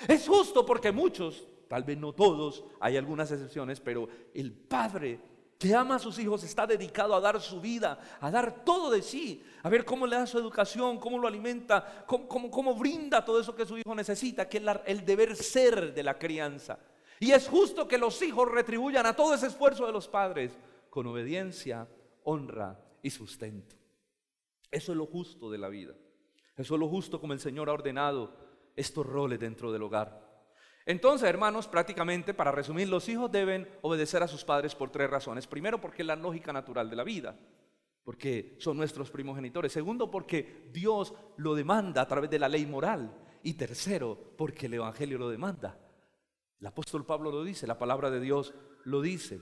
Es justo porque muchos, tal vez no todos, hay algunas excepciones, pero el padre que ama a sus hijos está dedicado a dar su vida, a dar todo de sí, a ver cómo le da su educación, cómo lo alimenta, cómo brinda todo eso que su hijo necesita, que es el deber ser de la crianza. Y es justo que los hijos retribuyan a todo ese esfuerzo de los padres con obediencia, honra y sustento. Eso es lo justo de la vida. Eso es lo justo como el Señor ha ordenado estos roles dentro del hogar. Entonces, hermanos, prácticamente, para resumir, los hijos deben obedecer a sus padres por 3 razones. Primero, porque es la lógica natural de la vida, porque son nuestros primogenitores. Segundo, porque Dios lo demanda a través de la ley moral. Y tercero, porque el Evangelio lo demanda. El apóstol Pablo lo dice, la palabra de Dios lo dice.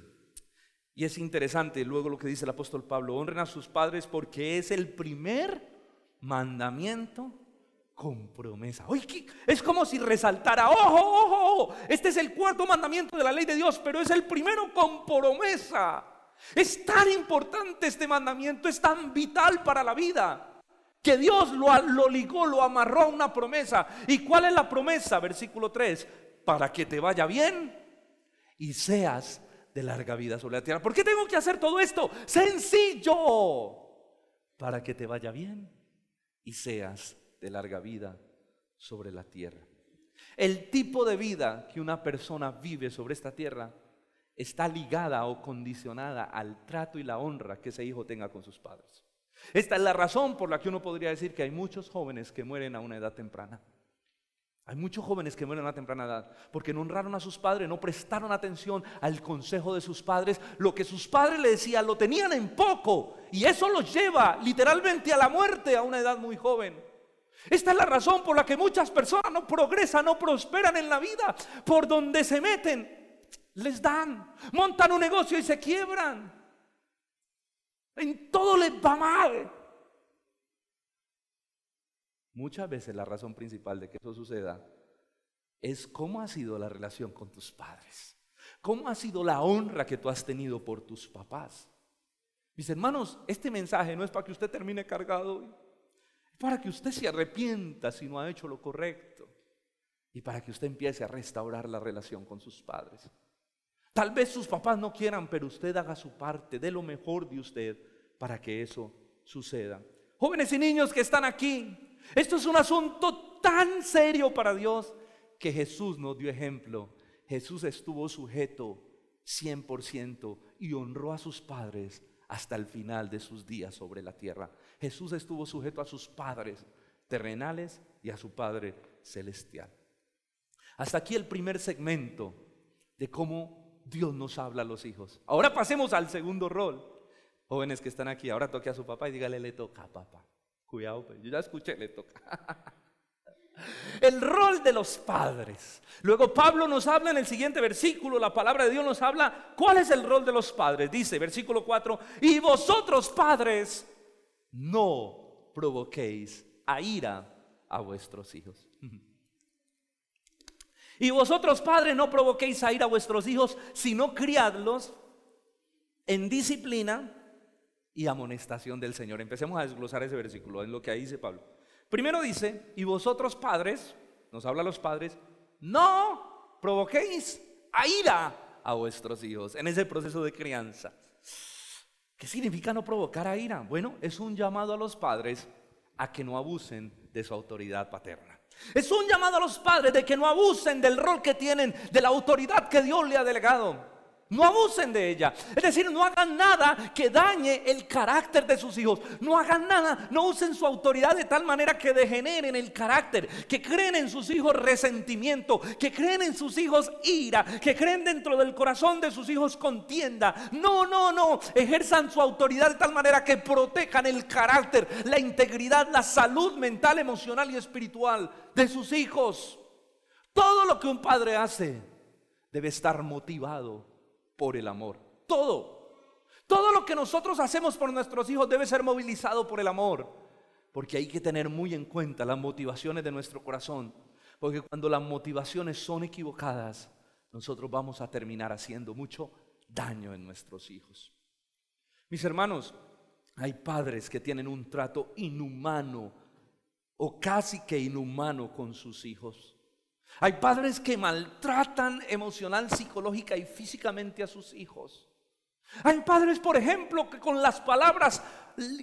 Y es interesante luego lo que dice el apóstol Pablo: honren a sus padres porque es el primer mandamiento con promesa. Oye, es como si resaltara: ojo, ojo, ojo, este es el 4.º mandamiento de la ley de Dios, pero es el primero con promesa. Es tan importante este mandamiento, es tan vital para la vida, que Dios lo ligó, lo amarró a una promesa. ¿Y cuál es la promesa? Versículo 3: para que te vaya bien y seas de larga vida sobre la tierra. ¿Por qué tengo que hacer todo esto? Sencillo: para que te vaya bien y seas de larga vida sobre la tierra. El tipo de vida que una persona vive sobre esta tierra está ligada o condicionada al trato y la honra que ese hijo tenga con sus padres. Esta es la razón por la que uno podría decir que hay muchos jóvenes que mueren a una edad temprana. Hay muchos jóvenes que mueren a una temprana edad porque no honraron a sus padres, no prestaron atención al consejo de sus padres. Lo que sus padres le decían lo tenían en poco, y eso los lleva literalmente a la muerte a una edad muy joven. Esta es la razón por la que muchas personas no progresan, no prosperan en la vida. Por donde se meten, les dan, montan un negocio y se quiebran. En todo les va mal. Muchas veces la razón principal de que eso suceda es cómo ha sido la relación con tus padres, cómo ha sido la honra que tú has tenido por tus papás. Mis hermanos, este mensaje no es para que usted termine cargado hoy, es para que usted se arrepienta si no ha hecho lo correcto y para que usted empiece a restaurar la relación con sus padres. Tal vez sus papás no quieran, pero usted haga su parte, dé lo mejor de usted para que eso suceda. Jóvenes y niños que están aquí, esto es un asunto tan serio para Dios que Jesús nos dio ejemplo. Jesús estuvo sujeto 100% y honró a sus padres hasta el final de sus días sobre la tierra. Jesús estuvo sujeto a sus padres terrenales y a su Padre celestial. Hasta aquí el primer segmento de cómo Dios nos habla a los hijos. Ahora pasemos al segundo rol. Jóvenes que están aquí, ahora toque a su papá y dígale: le toca, papá. Cuidado, yo ya escuché, le toca. El rol de los padres. Luego Pablo nos habla en el siguiente versículo, la palabra de Dios nos habla cuál es el rol de los padres. Dice, versículo 4: y vosotros, padres, no provoquéis a ira a vuestros hijos. Y vosotros, padres, no provoquéis a ira a vuestros hijos, sino criadlos en disciplina y amonestación del Señor. Empecemos a desglosar ese versículo en lo que ahí dice Pablo. Primero dice: y vosotros, padres, nos habla a los padres, no provoquéis a ira a vuestros hijos en ese proceso de crianza. ¿Qué significa no provocar a ira? Bueno, es un llamado a los padres a que no abusen de su autoridad paterna. Es un llamado a los padres de que no abusen del rol que tienen, de la autoridad que Dios le ha delegado. No abusen de ella. Es decir, no hagan nada que dañe el carácter de sus hijos. No hagan nada, no usen su autoridad de tal manera que degeneren el carácter, que creen en sus hijos resentimiento, que creen en sus hijos ira, que creen dentro del corazón de sus hijos contienda. No, no, no. Ejerzan su autoridad de tal manera que protejan el carácter, la integridad, la salud mental, emocional y espiritual de sus hijos. Todo lo que un padre hace debe estar motivado por el amor. Todo lo que nosotros hacemos por nuestros hijos debe ser movilizado por el amor, porque hay que tener muy en cuenta las motivaciones de nuestro corazón, porque cuando las motivaciones son equivocadas, nosotros vamos a terminar haciendo mucho daño en nuestros hijos. Mis hermanos, hay padres que tienen un trato inhumano o casi que inhumano con sus hijos. Hay padres que maltratan emocional, psicológica y físicamente a sus hijos. Hay padres, por ejemplo, que con las palabras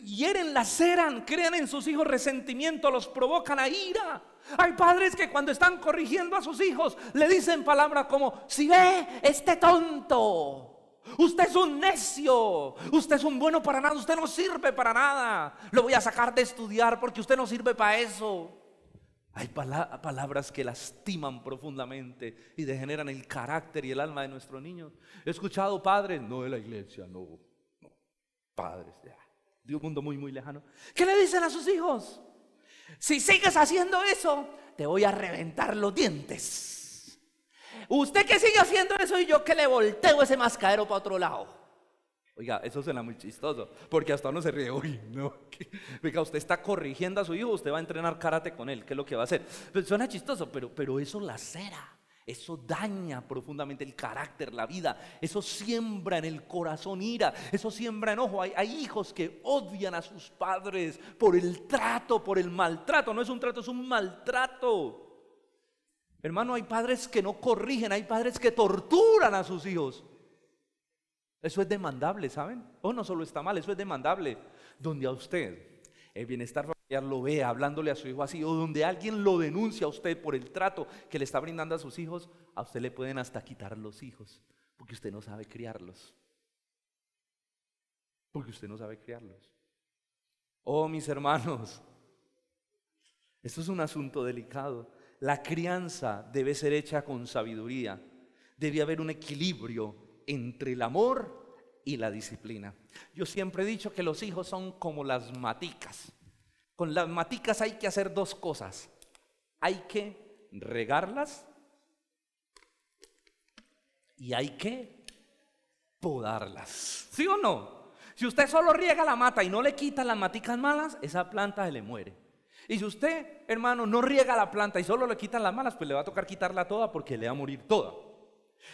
hieren, laceran, crean en sus hijos resentimiento, los provocan a ira. Hay padres que cuando están corrigiendo a sus hijos le dicen palabras como: si ve, este tonto, usted es un necio, usted es un bueno para nada, usted no sirve para nada, lo voy a sacar de estudiar porque usted no sirve para eso. Hay palabras que lastiman profundamente y degeneran el carácter y el alma de nuestros niños. He escuchado padres, no de la iglesia, no, padres de un mundo muy, muy lejano, ¿qué le dicen a sus hijos? Si sigues haciendo eso, te voy a reventar los dientes. Usted que sigue haciendo eso y yo que le volteo ese mascadero para otro lado. Oiga, eso suena muy chistoso, porque hasta uno se ríe. Uy, no, oiga, usted está corrigiendo a su hijo, usted va a entrenar karate con él, ¿qué es lo que va a hacer? Pues suena chistoso, pero eso lacera, eso daña profundamente el carácter, la vida. Eso siembra en el corazón ira, eso siembra enojo. Hay hijos que odian a sus padres por el trato, por el maltrato. No es un trato, es un maltrato. Hermano, hay padres que no corrigen, hay padres que torturan a sus hijos. Eso es demandable, ¿saben? O no solo está mal, eso es demandable. Donde a usted el bienestar familiar lo vea hablándole a su hijo así, o donde alguien lo denuncia a usted por el trato que le está brindando a sus hijos, a usted le pueden hasta quitar los hijos, porque usted no sabe criarlos. Porque usted no sabe criarlos. Oh, mis hermanos, esto es un asunto delicado. La crianza debe ser hecha con sabiduría. Debe haber un equilibrio entre el amor y la disciplina. Yo siempre he dicho que los hijos son como las maticas. Con las maticas hay que hacer dos cosas. Hay que regarlas y hay que podarlas. ¿Sí o no? Si usted solo riega la mata y no le quita las maticas malas, esa planta se le muere. Y si usted, hermano, no riega la planta y solo le quitan las malas, pues le va a tocar quitarla toda porque le va a morir toda.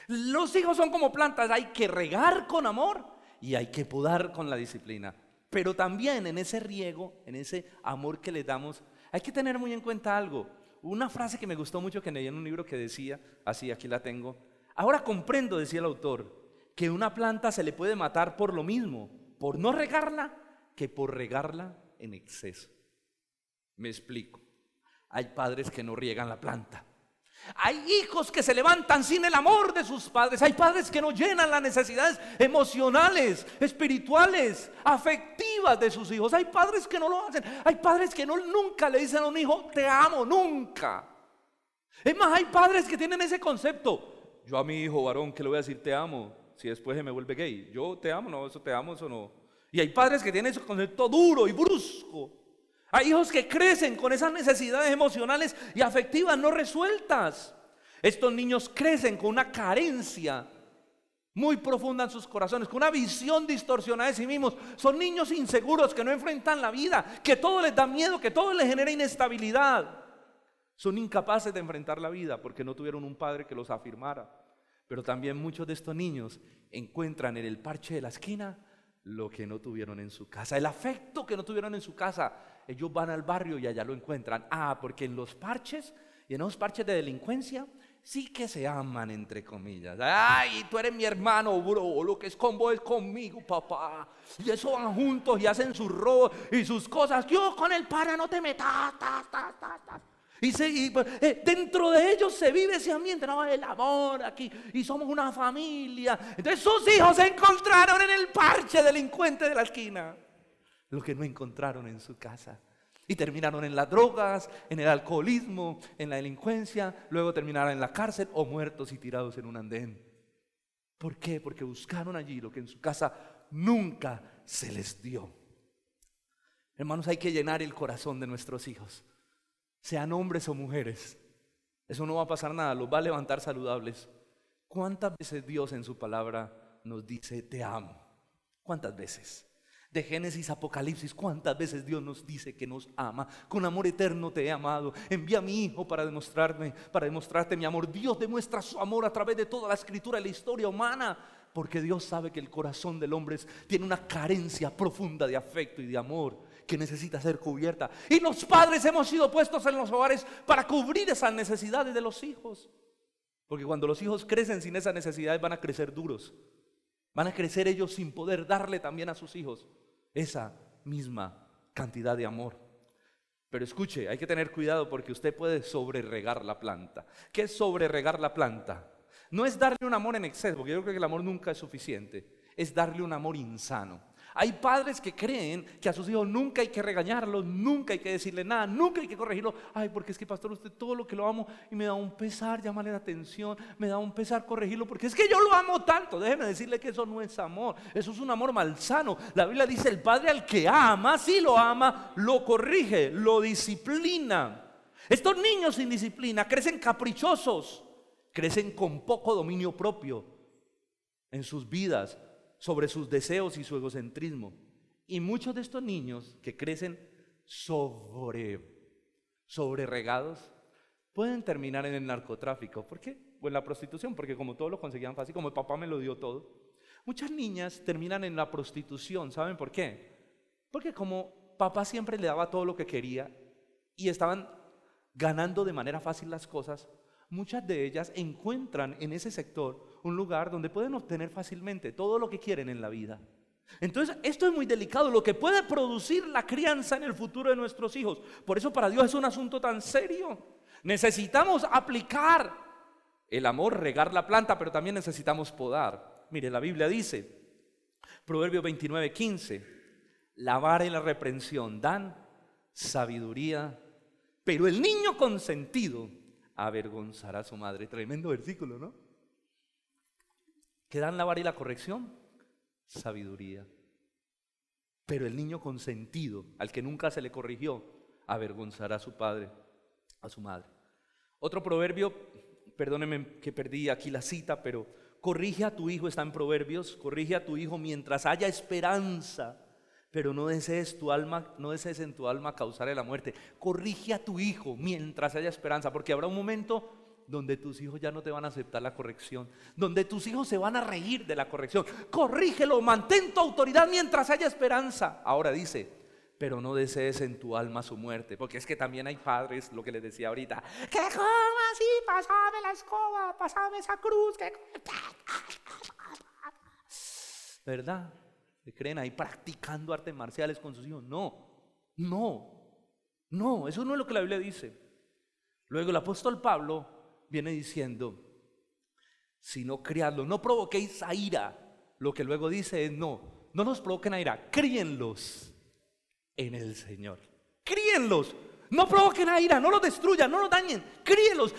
Los hijos son como plantas, hay que regar con amor y hay que podar con la disciplina. Pero también en ese riego, en ese amor que le damos, hay que tener muy en cuenta algo. Una frase que me gustó mucho que leí en un libro que decía, así aquí la tengo: ahora comprendo, decía el autor, que una planta se le puede matar por lo mismo, por no regarla, que por regarla en exceso. Me explico. Hay padres que no riegan la planta. Hay hijos que se levantan sin el amor de sus padres. Hay padres que no llenan las necesidades emocionales, espirituales, afectivas de sus hijos. Hay padres que no lo hacen. Hay padres que nunca le dicen a un hijo te amo, nunca. Es más, hay padres que tienen ese concepto. Yo a mi hijo varón, ¿qué le voy a decir te amo? Si después se me vuelve gay. Yo te amo, no, eso te amo, eso no. Y hay padres que tienen ese concepto duro y brusco. Hay hijos que crecen con esas necesidades emocionales y afectivas no resueltas. Estos niños crecen con una carencia muy profunda en sus corazones, con una visión distorsionada de sí mismos. Son niños inseguros que no enfrentan la vida, que todo les da miedo, que todo les genera inestabilidad. Son incapaces de enfrentar la vida porque no tuvieron un padre que los afirmara. Pero también muchos de estos niños encuentran en el parche de la esquina lo que no tuvieron en su casa, el afecto que no tuvieron en su casa. Ellos van al barrio y allá lo encuentran. Porque en los parches y en esos parches de delincuencia sí que se aman, entre comillas. Ay, tú eres mi hermano, bro, lo que es con vos es conmigo, papá. Y eso van juntos y hacen sus robos y sus cosas. Yo con el pana no te metas. Y dentro de ellos se vive ese ambiente, no, el amor aquí, y somos una familia. Entonces sus hijos se encontraron en el parche delincuente de la esquina lo que no encontraron en su casa, y terminaron en las drogas, en el alcoholismo, en la delincuencia, luego terminaron en la cárcel o muertos y tirados en un andén. ¿Por qué? Porque buscaron allí lo que en su casa nunca se les dio. Hermanos, hay que llenar el corazón de nuestros hijos, sean hombres o mujeres. Eso no va a pasar nada, los va a levantar saludables. ¿Cuántas veces Dios en su palabra nos dice te amo? ¿Cuántas veces? De Génesis a Apocalipsis, ¿cuántas veces Dios nos dice que nos ama? Con amor eterno te he amado. Envía a mi Hijo para demostrarte mi amor. Dios demuestra su amor a través de toda la escritura y la historia humana, porque Dios sabe que el corazón del hombre tiene una carencia profunda de afecto y de amor que necesita ser cubierta. Y los padres hemos sido puestos en los hogares para cubrir esas necesidades de los hijos. Porque cuando los hijos crecen sin esas necesidades, van a crecer duros. Van a crecer ellos sin poder darle también a sus hijos esa misma cantidad de amor. Pero escuche, hay que tener cuidado porque usted puede sobreregar la planta. ¿Qué es sobreregar la planta? No es darle un amor en exceso, porque yo creo que el amor nunca es suficiente. Es darle un amor insano. Hay padres que creen que a sus hijos nunca hay que regañarlos, nunca hay que decirle nada, nunca hay que corregirlo. Ay, porque es que pastor, usted todo lo que lo amo y me da un pesar llamarle la atención, me da un pesar corregirlo, porque es que yo lo amo tanto. Déjeme decirle que eso no es amor, eso es un amor malsano. La Biblia dice: el padre al que ama, si lo ama, lo corrige, lo disciplina. Estos niños sin disciplina crecen caprichosos, crecen con poco dominio propio en sus vidas, sobre sus deseos y su egocentrismo. Y muchos de estos niños que crecen sobre regados pueden terminar en el narcotráfico. ¿Por qué? O en la prostitución, porque como todo lo conseguían fácil, como el papá me lo dio todo. Muchas niñas terminan en la prostitución. ¿Saben por qué? Porque como papá siempre le daba todo lo que quería y estaban ganando de manera fácil las cosas, muchas de ellas encuentran en ese sector un lugar donde pueden obtener fácilmente todo lo que quieren en la vida. Entonces, esto es muy delicado, lo que puede producir la crianza en el futuro de nuestros hijos. Por eso para Dios es un asunto tan serio. Necesitamos aplicar el amor, regar la planta, pero también necesitamos podar. Mire, la Biblia dice, Proverbios 29:15, la vara y la reprensión dan sabiduría, pero el niño consentido avergonzará a su madre. Tremendo versículo, ¿no? ¿Qué dan la vara y la corrección? Sabiduría. Pero el niño consentido, al que nunca se le corrigió, avergonzará a su padre, a su madre. Otro proverbio, perdónenme que perdí aquí la cita, pero corrige a tu hijo, está en Proverbios, corrige a tu hijo mientras haya esperanza, pero no desees en tu alma causarle la muerte. Corrige a tu hijo mientras haya esperanza, porque habrá un momento donde tus hijos ya no te van a aceptar la corrección, donde tus hijos se van a reír de la corrección. Corrígelo, mantén tu autoridad mientras haya esperanza. Ahora dice, pero no desees en tu alma su muerte, porque es que también hay padres, lo que les decía ahorita, que como así, pasame la escoba, pasame esa cruz, ¿verdad? ¿Se creen ahí practicando artes marciales con sus hijos? No, eso no es lo que la Biblia dice. Luego el apóstol Pablo viene diciendo, si no criadlo, no provoquéis a ira. Lo que luego dice es, no los provoquen a ira, críenlos en el Señor. Críenlos, no provoquen a ira, no los destruyan, no los dañen, críenlos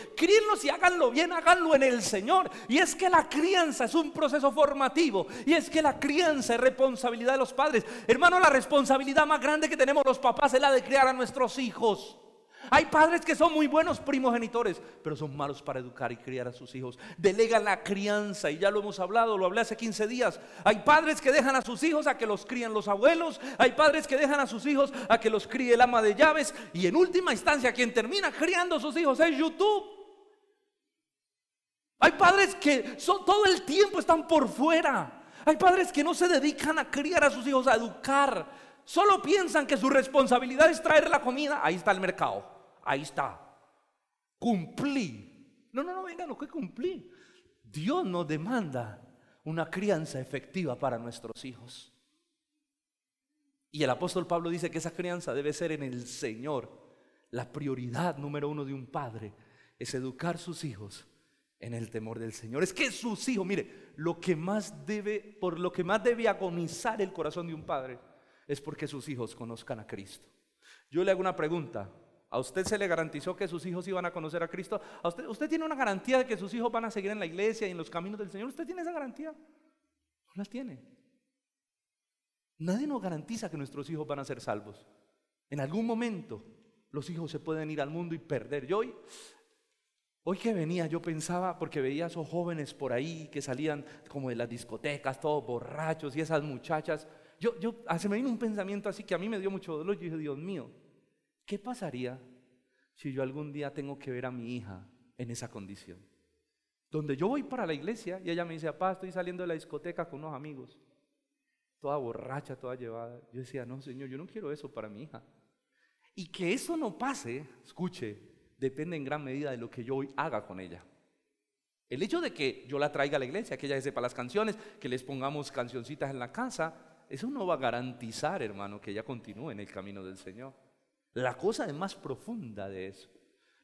y háganlo bien, háganlo en el Señor. Y es que la crianza es un proceso formativo, y es que la crianza es responsabilidad de los padres. Hermano, la responsabilidad más grande que tenemos los papás es la de criar a nuestros hijos. Hay padres que son muy buenos primogenitores, pero son malos para educar y criar a sus hijos. Delegan la crianza, y ya lo hemos hablado, lo hablé hace 15 días. Hay padres que dejan a sus hijos a que los críen los abuelos. Hay padres que dejan a sus hijos a que los críe el ama de llaves. Y en última instancia, quien termina criando a sus hijos es YouTube. Hay padres que todo el tiempo están por fuera. Hay padres que no se dedican a criar a sus hijos, a educar. Solo piensan que su responsabilidad es traer la comida. Ahí está el mercado. Ahí está. Cumplí. No, venga, no que cumplí. Dios nos demanda una crianza efectiva para nuestros hijos. Y el apóstol Pablo dice que esa crianza debe ser en el Señor. La prioridad número uno de un padre es educar sus hijos en el temor del Señor. Es que sus hijos, mire, por lo que más debe agonizar el corazón de un padre es porque sus hijos conozcan a Cristo. Yo le hago una pregunta. ¿A usted se le garantizó que sus hijos iban a conocer a Cristo? ¿Usted tiene una garantía de que sus hijos van a seguir en la iglesia y en los caminos del Señor? ¿Usted tiene esa garantía? No la tiene. Nadie nos garantiza que nuestros hijos van a ser salvos. En algún momento los hijos se pueden ir al mundo y perder. Yo hoy que venía, yo pensaba, porque veía a esos jóvenes por ahí que salían como de las discotecas, todos borrachos, y esas muchachas. Se me vino un pensamiento así que a mí me dio mucho dolor. Yo dije, Dios mío, ¿qué pasaría si yo algún día tengo que ver a mi hija en esa condición? Donde yo voy para la iglesia y ella me dice, papá, estoy saliendo de la discoteca con unos amigos, toda borracha, toda llevada. Yo decía, no, Señor, yo no quiero eso para mi hija. Y que eso no pase, escuche, depende en gran medida de lo que yo hoy haga con ella. El hecho de que yo la traiga a la iglesia, que ella sepa las canciones, que les pongamos cancioncitas en la casa, eso no va a garantizar, hermano, que ella continúe en el camino del Señor. La cosa es más profunda de eso.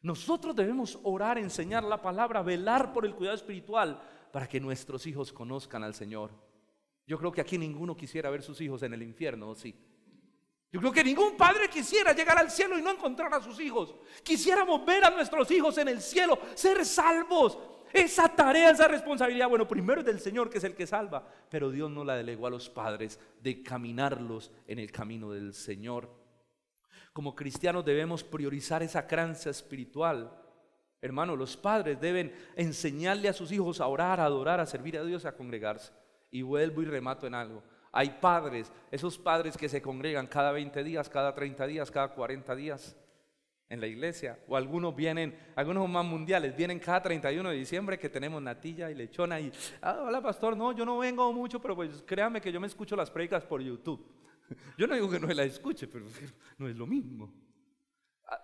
Nosotros debemos orar, enseñar la palabra, velar por el cuidado espiritual para que nuestros hijos conozcan al Señor. Yo creo que aquí ninguno quisiera ver sus hijos en el infierno, ¿o sí? Yo creo que ningún padre quisiera llegar al cielo y no encontrar a sus hijos. Quisiéramos ver a nuestros hijos en el cielo, ser salvos. Esa tarea, esa responsabilidad, bueno, primero es del Señor, que es el que salva, pero Dios no la delegó a los padres de caminarlos en el camino del Señor. Como cristianos debemos priorizar esa crianza espiritual. Hermano, los padres deben enseñarle a sus hijos a orar, a adorar, a servir a Dios, a congregarse. Y vuelvo y remato en algo. Hay padres, esos padres que se congregan cada 20 días, cada 30 días, cada 40 días en la iglesia. O algunos vienen, algunos más mundiales, vienen cada 31 de diciembre que tenemos natilla y lechona y hola pastor, no, yo no vengo mucho, pero pues créame que yo me escucho las predicas por YouTube. Yo no digo que no las escuche, pero no es lo mismo.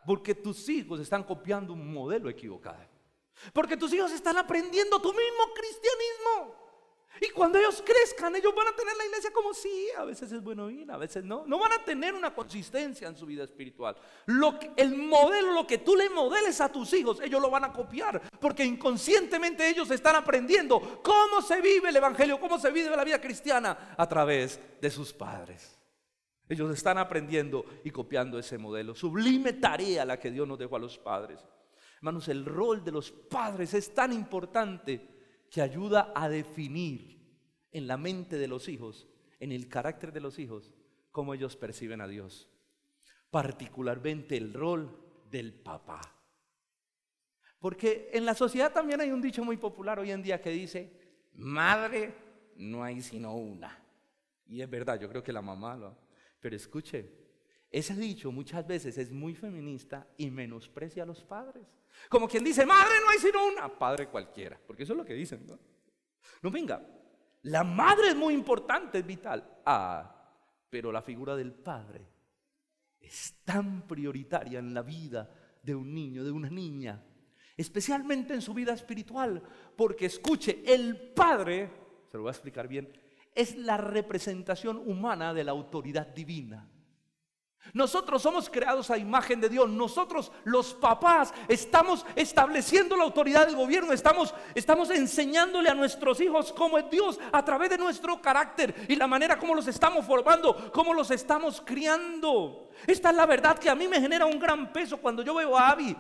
Porque tus hijos están copiando un modelo equivocado. Porque tus hijos están aprendiendo tu mismo cristianismo. Y cuando ellos crezcan, ellos van a tener la iglesia como sí, a veces es bueno ir, a veces no. No van a tener una consistencia en su vida espiritual. El modelo, lo que tú le modeles a tus hijos, ellos lo van a copiar. Porque inconscientemente ellos están aprendiendo cómo se vive el evangelio, cómo se vive la vida cristiana a través de sus padres. Ellos están aprendiendo y copiando ese modelo. Sublime tarea la que Dios nos dejó a los padres. Hermanos, el rol de los padres es tan importante que ayuda a definir en la mente de los hijos, en el carácter de los hijos, cómo ellos perciben a Dios. Particularmente el rol del papá. Porque en la sociedad también hay un dicho muy popular hoy en día que dice: madre no hay sino una. Y es verdad, yo creo que la mamá lo... Pero escuche, ese dicho muchas veces es muy feminista y menosprecia a los padres. Como quien dice: madre no hay sino una, padre cualquiera. Porque eso es lo que dicen, ¿no? No, venga, la madre es muy importante, es vital. Pero la figura del padre es tan prioritaria en la vida de un niño, de una niña, especialmente en su vida espiritual. Porque escuche, el padre, se lo voy a explicar bien, es la representación humana de la autoridad divina. Nosotros somos creados a imagen de Dios. Nosotros, los papás, estamos estableciendo la autoridad del gobierno. Estamos enseñándole a nuestros hijos cómo es Dios a través de nuestro carácter y la manera como los estamos formando, cómo los estamos criando. Esta es la verdad que a mí me genera un gran peso cuando yo veo a Abby.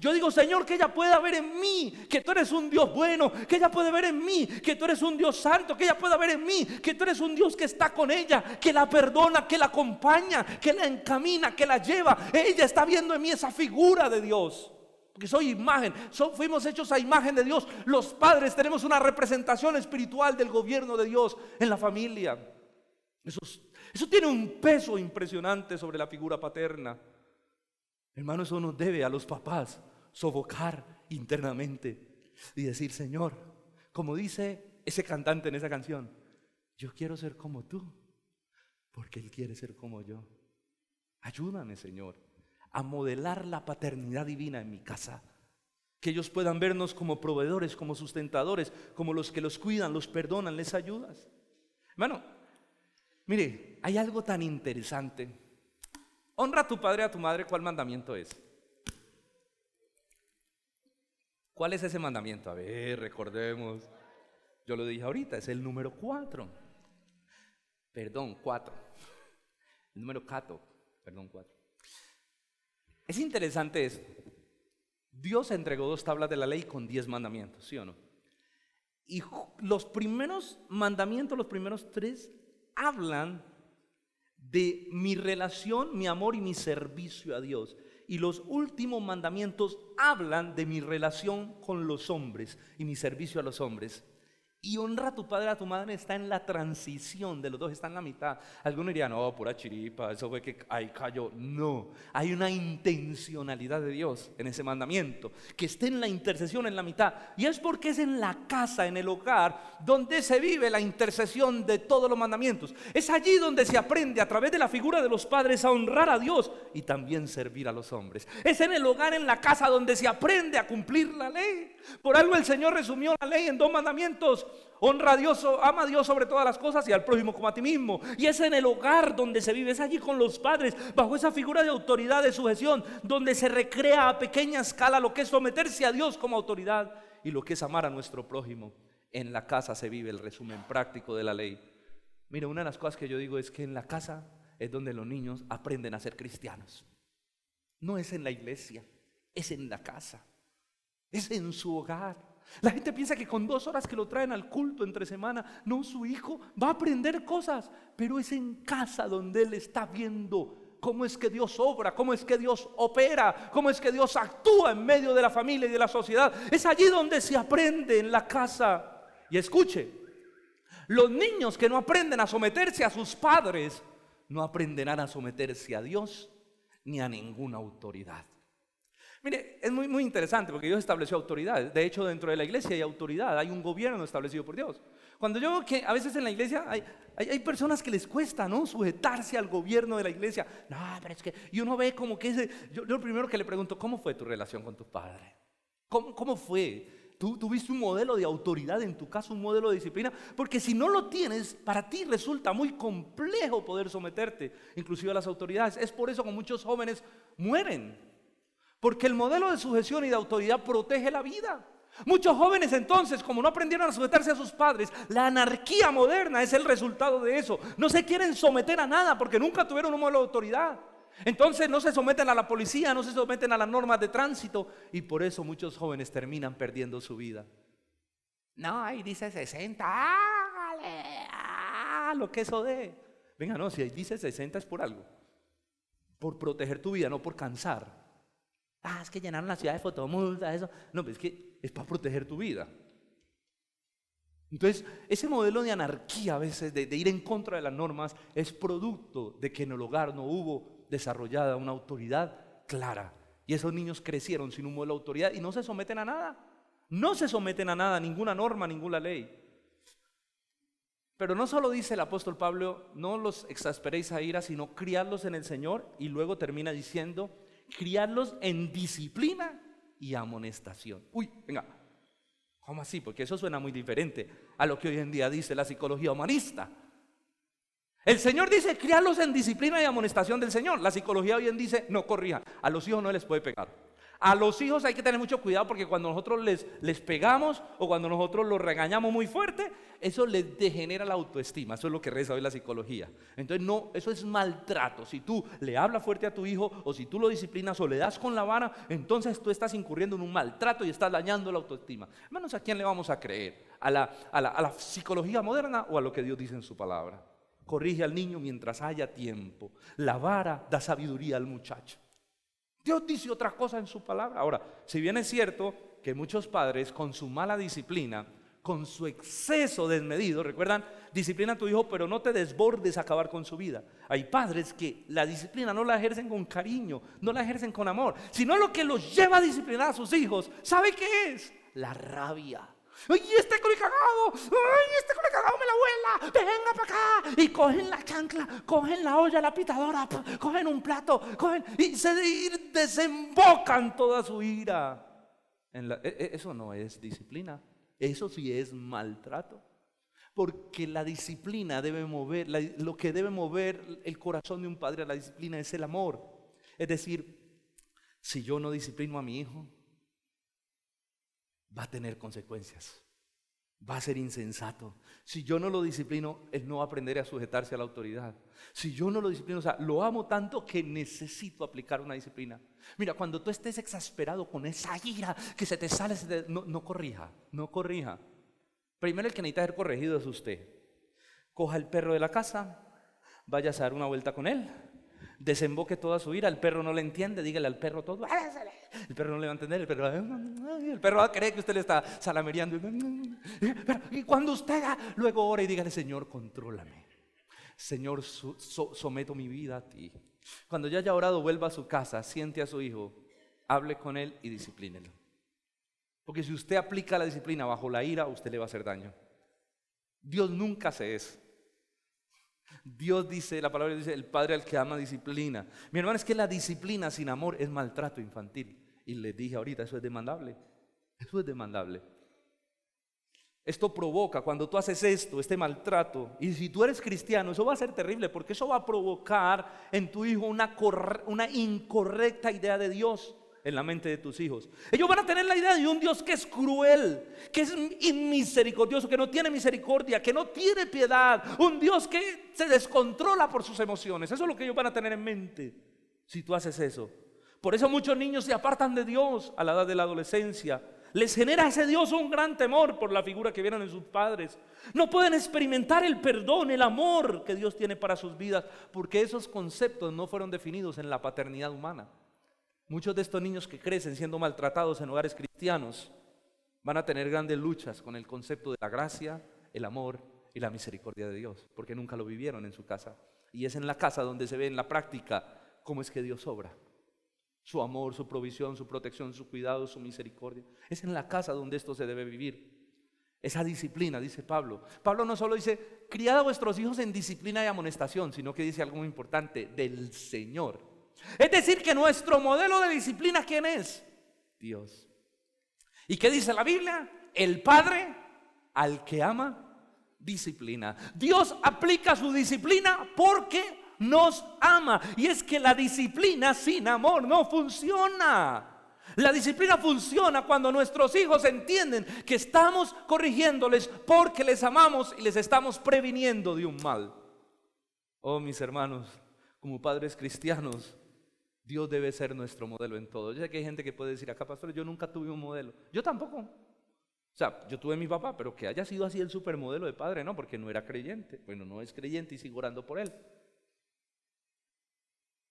Yo digo: Señor, que ella pueda ver en mí que tú eres un Dios bueno, que ella puede ver en mí que tú eres un Dios santo, que ella pueda ver en mí que tú eres un Dios que está con ella, que la perdona, que la acompaña, que la encamina, que la lleva. Ella está viendo en mí esa figura de Dios. Porque soy imagen, fuimos hechos a imagen de Dios. Los padres tenemos una representación espiritual del gobierno de Dios en la familia. Eso tiene un peso impresionante sobre la figura paterna. Hermano, eso nos debe a los papás sofocar internamente y decir: Señor, como dice ese cantante en esa canción, yo quiero ser como tú, porque Él quiere ser como yo. Ayúdame, Señor, a modelar la paternidad divina en mi casa. Que ellos puedan vernos como proveedores, como sustentadores, como los que los cuidan, los perdonan, les ayudas. Hermano, mire, hay algo tan interesante. Honra a tu padre y a tu madre. ¿Cuál mandamiento es? ¿Cuál es ese mandamiento? A ver, recordemos. Yo lo dije ahorita, es el número 4. Perdón, 4. El número 4. Perdón, 4. Es interesante esto. Dios entregó 2 tablas de la ley con 10 mandamientos, ¿sí o no? Y los primeros mandamientos, los primeros 3, hablan de mi relación, mi amor y mi servicio a Dios. Y los últimos mandamientos hablan de mi relación con los hombres y mi servicio a los hombres. Y honra a tu padre y a tu madre está en la transición de los dos, está en la mitad. Algunos dirían: no, pura chiripa, eso fue que ahí cayó. No, hay una intencionalidad de Dios en ese mandamiento, que esté en la intercesión en la mitad. Y es porque es en la casa, en el hogar, donde se vive la intercesión de todos los mandamientos. Es allí donde se aprende a través de la figura de los padres a honrar a Dios y también servir a los hombres. Es en el hogar, en la casa, donde se aprende a cumplir la ley. Por algo el Señor resumió la ley en 2 mandamientos: honra a Dios, ama a Dios sobre todas las cosas y al prójimo como a ti mismo. Y es en el hogar donde se vive, es allí con los padres, bajo esa figura de autoridad, de sujeción, donde se recrea a pequeña escala lo que es someterse a Dios como autoridad y lo que es amar a nuestro prójimo. En la casa se vive el resumen práctico de la ley. Mira, una de las cosas que yo digo es que en la casa es donde los niños aprenden a ser cristianos. No es en la iglesia, es en la casa, es en su hogar. La gente piensa que con 2 horas que lo traen al culto entre semana, no, su hijo va a aprender cosas, pero es en casa donde él está viendo cómo es que Dios obra, cómo es que Dios opera, cómo es que Dios actúa en medio de la familia y de la sociedad. Es allí donde se aprende, en la casa. Y escuche, los niños que no aprenden a someterse a sus padres, no aprenderán a someterse a Dios ni a ninguna autoridad. Mire, es muy interesante porque Dios estableció autoridades. De hecho, dentro de la iglesia hay autoridad, hay un gobierno establecido por Dios. Cuando yo veo que a veces en la iglesia hay personas que les cuesta, ¿no?, sujetarse al gobierno de la iglesia. No, pero es que, y uno ve como que yo lo primero que le pregunto, ¿cómo fue tu relación con tu padre? ¿Cómo fue? ¿Tú tuviste un modelo de autoridad en tu casa, un modelo de disciplina? Porque si no lo tienes, para ti resulta muy complejo poder someterte, inclusive a las autoridades. Es por eso que muchos jóvenes mueren. Porque el modelo de sujeción y de autoridad protege la vida. Muchos jóvenes entonces, como no aprendieron a sujetarse a sus padres, la anarquía moderna es el resultado de eso. No se quieren someter a nada porque nunca tuvieron un modelo de autoridad. Entonces no se someten a la policía, no se someten a las normas de tránsito, y por eso muchos jóvenes terminan perdiendo su vida. No, ahí dice 60, hágale, lo que eso de. Venga, no, si ahí dice 60 es por algo. Por proteger tu vida, no por cansar. Es que llenaron la ciudad de fotomultas, eso. No, pero es que es para proteger tu vida. Entonces, ese modelo de anarquía a veces, de ir en contra de las normas, es producto de que en el hogar no hubo desarrollada una autoridad clara. Y esos niños crecieron sin un modelo de autoridad y no se someten a nada. No se someten a nada, ninguna norma, ninguna ley. Pero no solo dice el apóstol Pablo, no los exasperéis a ira, sino criadlos en el Señor, y luego termina diciendo, criarlos en disciplina y amonestación. Uy, venga, ¿cómo así? Porque eso suena muy diferente a lo que hoy en día dice la psicología humanista. El Señor dice, criarlos en disciplina y amonestación del Señor. La psicología hoy en día dice, no corrija. A los hijos no les puede pegar. A los hijos hay que tener mucho cuidado porque cuando nosotros les pegamos o cuando nosotros los regañamos muy fuerte, eso les degenera la autoestima. Eso es lo que reza hoy la psicología. Entonces no, eso es maltrato. Si tú le hablas fuerte a tu hijo o si tú lo disciplinas o le das con la vara, entonces tú estás incurriendo en un maltrato y estás dañando la autoestima. Hermanos, ¿a quién le vamos a creer? ¿A la psicología moderna o a lo que Dios dice en su palabra? Corrige al niño mientras haya tiempo. La vara da sabiduría al muchacho. Dios dice otra cosa en su palabra. Ahora, si bien es cierto que muchos padres con su mala disciplina, con su exceso desmedido, recuerdan, disciplina a tu hijo pero no te desbordes a acabar con su vida. Hay padres que la disciplina no la ejercen con cariño, no la ejercen con amor, sino lo que los lleva a disciplinar a sus hijos, ¿sabe qué es? La rabia. ¡Ay, este colecagado! ¡Ay, este colecagado me la abuela! ¡Venga para acá! Y cogen la chancla, cogen la olla, la pitadora, cogen un plato, y desembocan toda su ira. Eso no es disciplina, eso sí es maltrato. Porque la disciplina debe mover, lo que debe mover el corazón de un padre a la disciplina es el amor. Es decir, si yo no disciplino a mi hijo, va a tener consecuencias, va a ser insensato. Si yo no lo disciplino, él no va a aprender a sujetarse a la autoridad. Si yo no lo disciplino, o sea, lo amo tanto que necesito aplicar una disciplina. Mira, cuando tú estés exasperado con esa ira que se te sale, no corrija. Primero el que necesita ser corregido es usted. Coja el perro de la casa, váyase a dar una vuelta con él, desemboque toda su ira. El perro no le entiende, dígale al perro todo. El perro no le va a entender, el perro va a creer que usted le está salamereando. Y cuando usted luego ora y dígale, Señor, contrólame. Señor, someto mi vida a ti. Cuando ya haya orado, vuelva a su casa, siente a su hijo, hable con él y disciplínelo. Porque si usted aplica la disciplina bajo la ira, usted le va a hacer daño. Dios nunca hace eso. Dios dice, la palabra dice, el padre al que ama disciplina. Mi hermano, es que la disciplina sin amor es maltrato infantil. Y les dije ahorita, eso es demandable. Eso es demandable. Esto provoca, cuando tú haces esto, este maltrato, y si tú eres cristiano, eso va a ser terrible, porque eso va a provocar en tu hijo una incorrecta idea de Dios. en la mente de tus hijos. Ellos van a tener la idea de un Dios que es cruel, que es inmisericordioso, que no tiene misericordia, que no tiene piedad, un Dios que se descontrola por sus emociones. Eso es lo que ellos van a tener en mente si tú haces eso. Por eso muchos niños se apartan de Dios a la edad de la adolescencia. Les genera ese Dios un gran temor por la figura que vieron en sus padres. No pueden experimentar el perdón, el amor que Dios tiene para sus vidas, porque esos conceptos no fueron definidos en la paternidad humana. Muchos de estos niños que crecen siendo maltratados en hogares cristianos van a tener grandes luchas con el concepto de la gracia, el amor y la misericordia de Dios, porque nunca lo vivieron en su casa. Y es en la casa donde se ve en la práctica cómo es que Dios obra. Su amor, su provisión, su protección, su cuidado, su misericordia. Es en la casa donde esto se debe vivir. Esa disciplina, dice Pablo. Pablo no solo dice, criad a vuestros hijos en disciplina y amonestación, sino que dice algo muy importante, del Señor. Es decir, que nuestro modelo de disciplina, ¿quién es? Dios. ¿Y qué dice la Biblia? El Padre al que ama, disciplina. Dios aplica su disciplina porque nos ama. Y es que la disciplina sin amor no funciona. La disciplina funciona cuando nuestros hijos entienden que estamos corrigiéndoles porque les amamos y les estamos previniendo de un mal. Oh, mis hermanos, como padres cristianos, Dios debe ser nuestro modelo en todo. Yo sé que hay gente que puede decir, acá pastor, yo nunca tuve un modelo. Yo tampoco. O sea, yo tuve a mi papá, pero que haya sido así el supermodelo de padre, no, porque no era creyente. Bueno, no es creyente y sigo orando por él.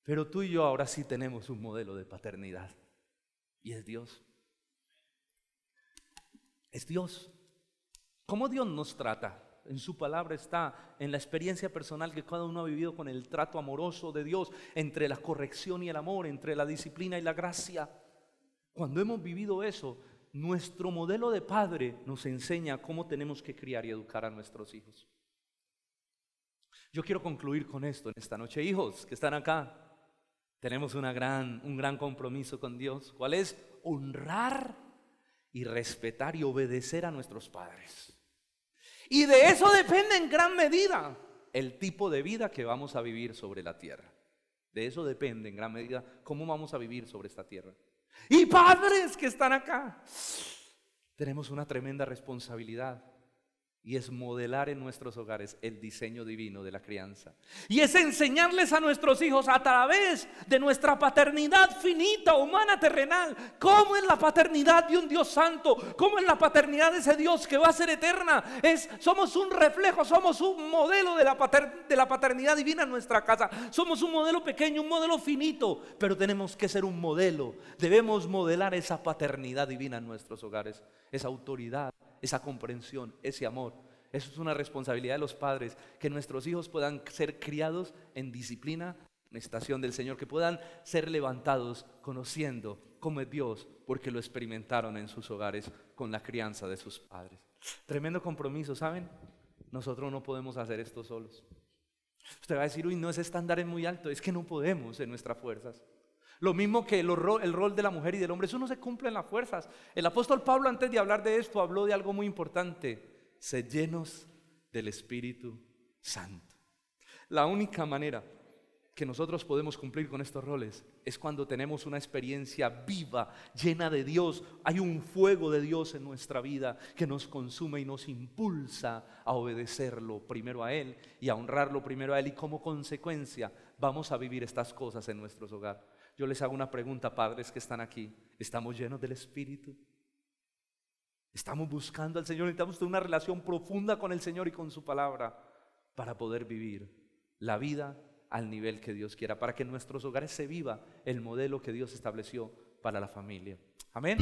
Pero tú y yo ahora sí tenemos un modelo de paternidad. Y es Dios. Es Dios. ¿Cómo Dios nos trata? En su palabra está, en la experiencia personal que cada uno ha vivido con el trato amoroso de Dios, entre la corrección y el amor, entre la disciplina y la gracia. Cuando hemos vivido eso, nuestro modelo de padre nos enseña cómo tenemos que criar y educar a nuestros hijos. Yo quiero concluir con esto en esta noche. Hijos que están acá, tenemos un gran compromiso con Dios. ¿Cuál es? Honrar y respetar y obedecer a nuestros padres. Y de eso depende en gran medida el tipo de vida que vamos a vivir sobre la tierra. De eso depende en gran medida cómo vamos a vivir sobre esta tierra. Y padres que están acá, tenemos una tremenda responsabilidad. Y es modelar en nuestros hogares el diseño divino de la crianza. Y es enseñarles a nuestros hijos a través de nuestra paternidad finita, humana, terrenal. ¿Cómo es la paternidad de un Dios santo? ¿Cómo es la paternidad de ese Dios que va a ser eterna? Somos un reflejo, somos un modelo de la paternidad divina en nuestra casa. Somos un modelo pequeño, un modelo finito, pero tenemos que ser un modelo. Debemos modelar esa paternidad divina en nuestros hogares, esa autoridad, esa comprensión, ese amor. Eso es una responsabilidad de los padres, que nuestros hijos puedan ser criados en disciplina, en estación del Señor, que puedan ser levantados conociendo cómo es Dios, porque lo experimentaron en sus hogares con la crianza de sus padres. Tremendo compromiso, ¿saben? Nosotros no podemos hacer esto solos. Usted va a decir, uy, no, ese estándar es muy alto. Es que no podemos en nuestras fuerzas. Lo mismo que el rol de la mujer y del hombre, eso no se cumple en las fuerzas. El apóstol Pablo, antes de hablar de esto, habló de algo muy importante: sed llenos del Espíritu Santo. La única manera que nosotros podemos cumplir con estos roles es cuando tenemos una experiencia viva, llena de Dios. Hay un fuego de Dios en nuestra vida que nos consume y nos impulsa a obedecerlo primero a Él y a honrarlo primero a Él, y como consecuencia vamos a vivir estas cosas en nuestros hogares. Yo les hago una pregunta, padres que están aquí: ¿estamos llenos del Espíritu? ¿Estamos buscando al Señor? Necesitamos tener una relación profunda con el Señor y con su palabra para poder vivir la vida al nivel que Dios quiera, para que en nuestros hogares se viva el modelo que Dios estableció para la familia. Amén.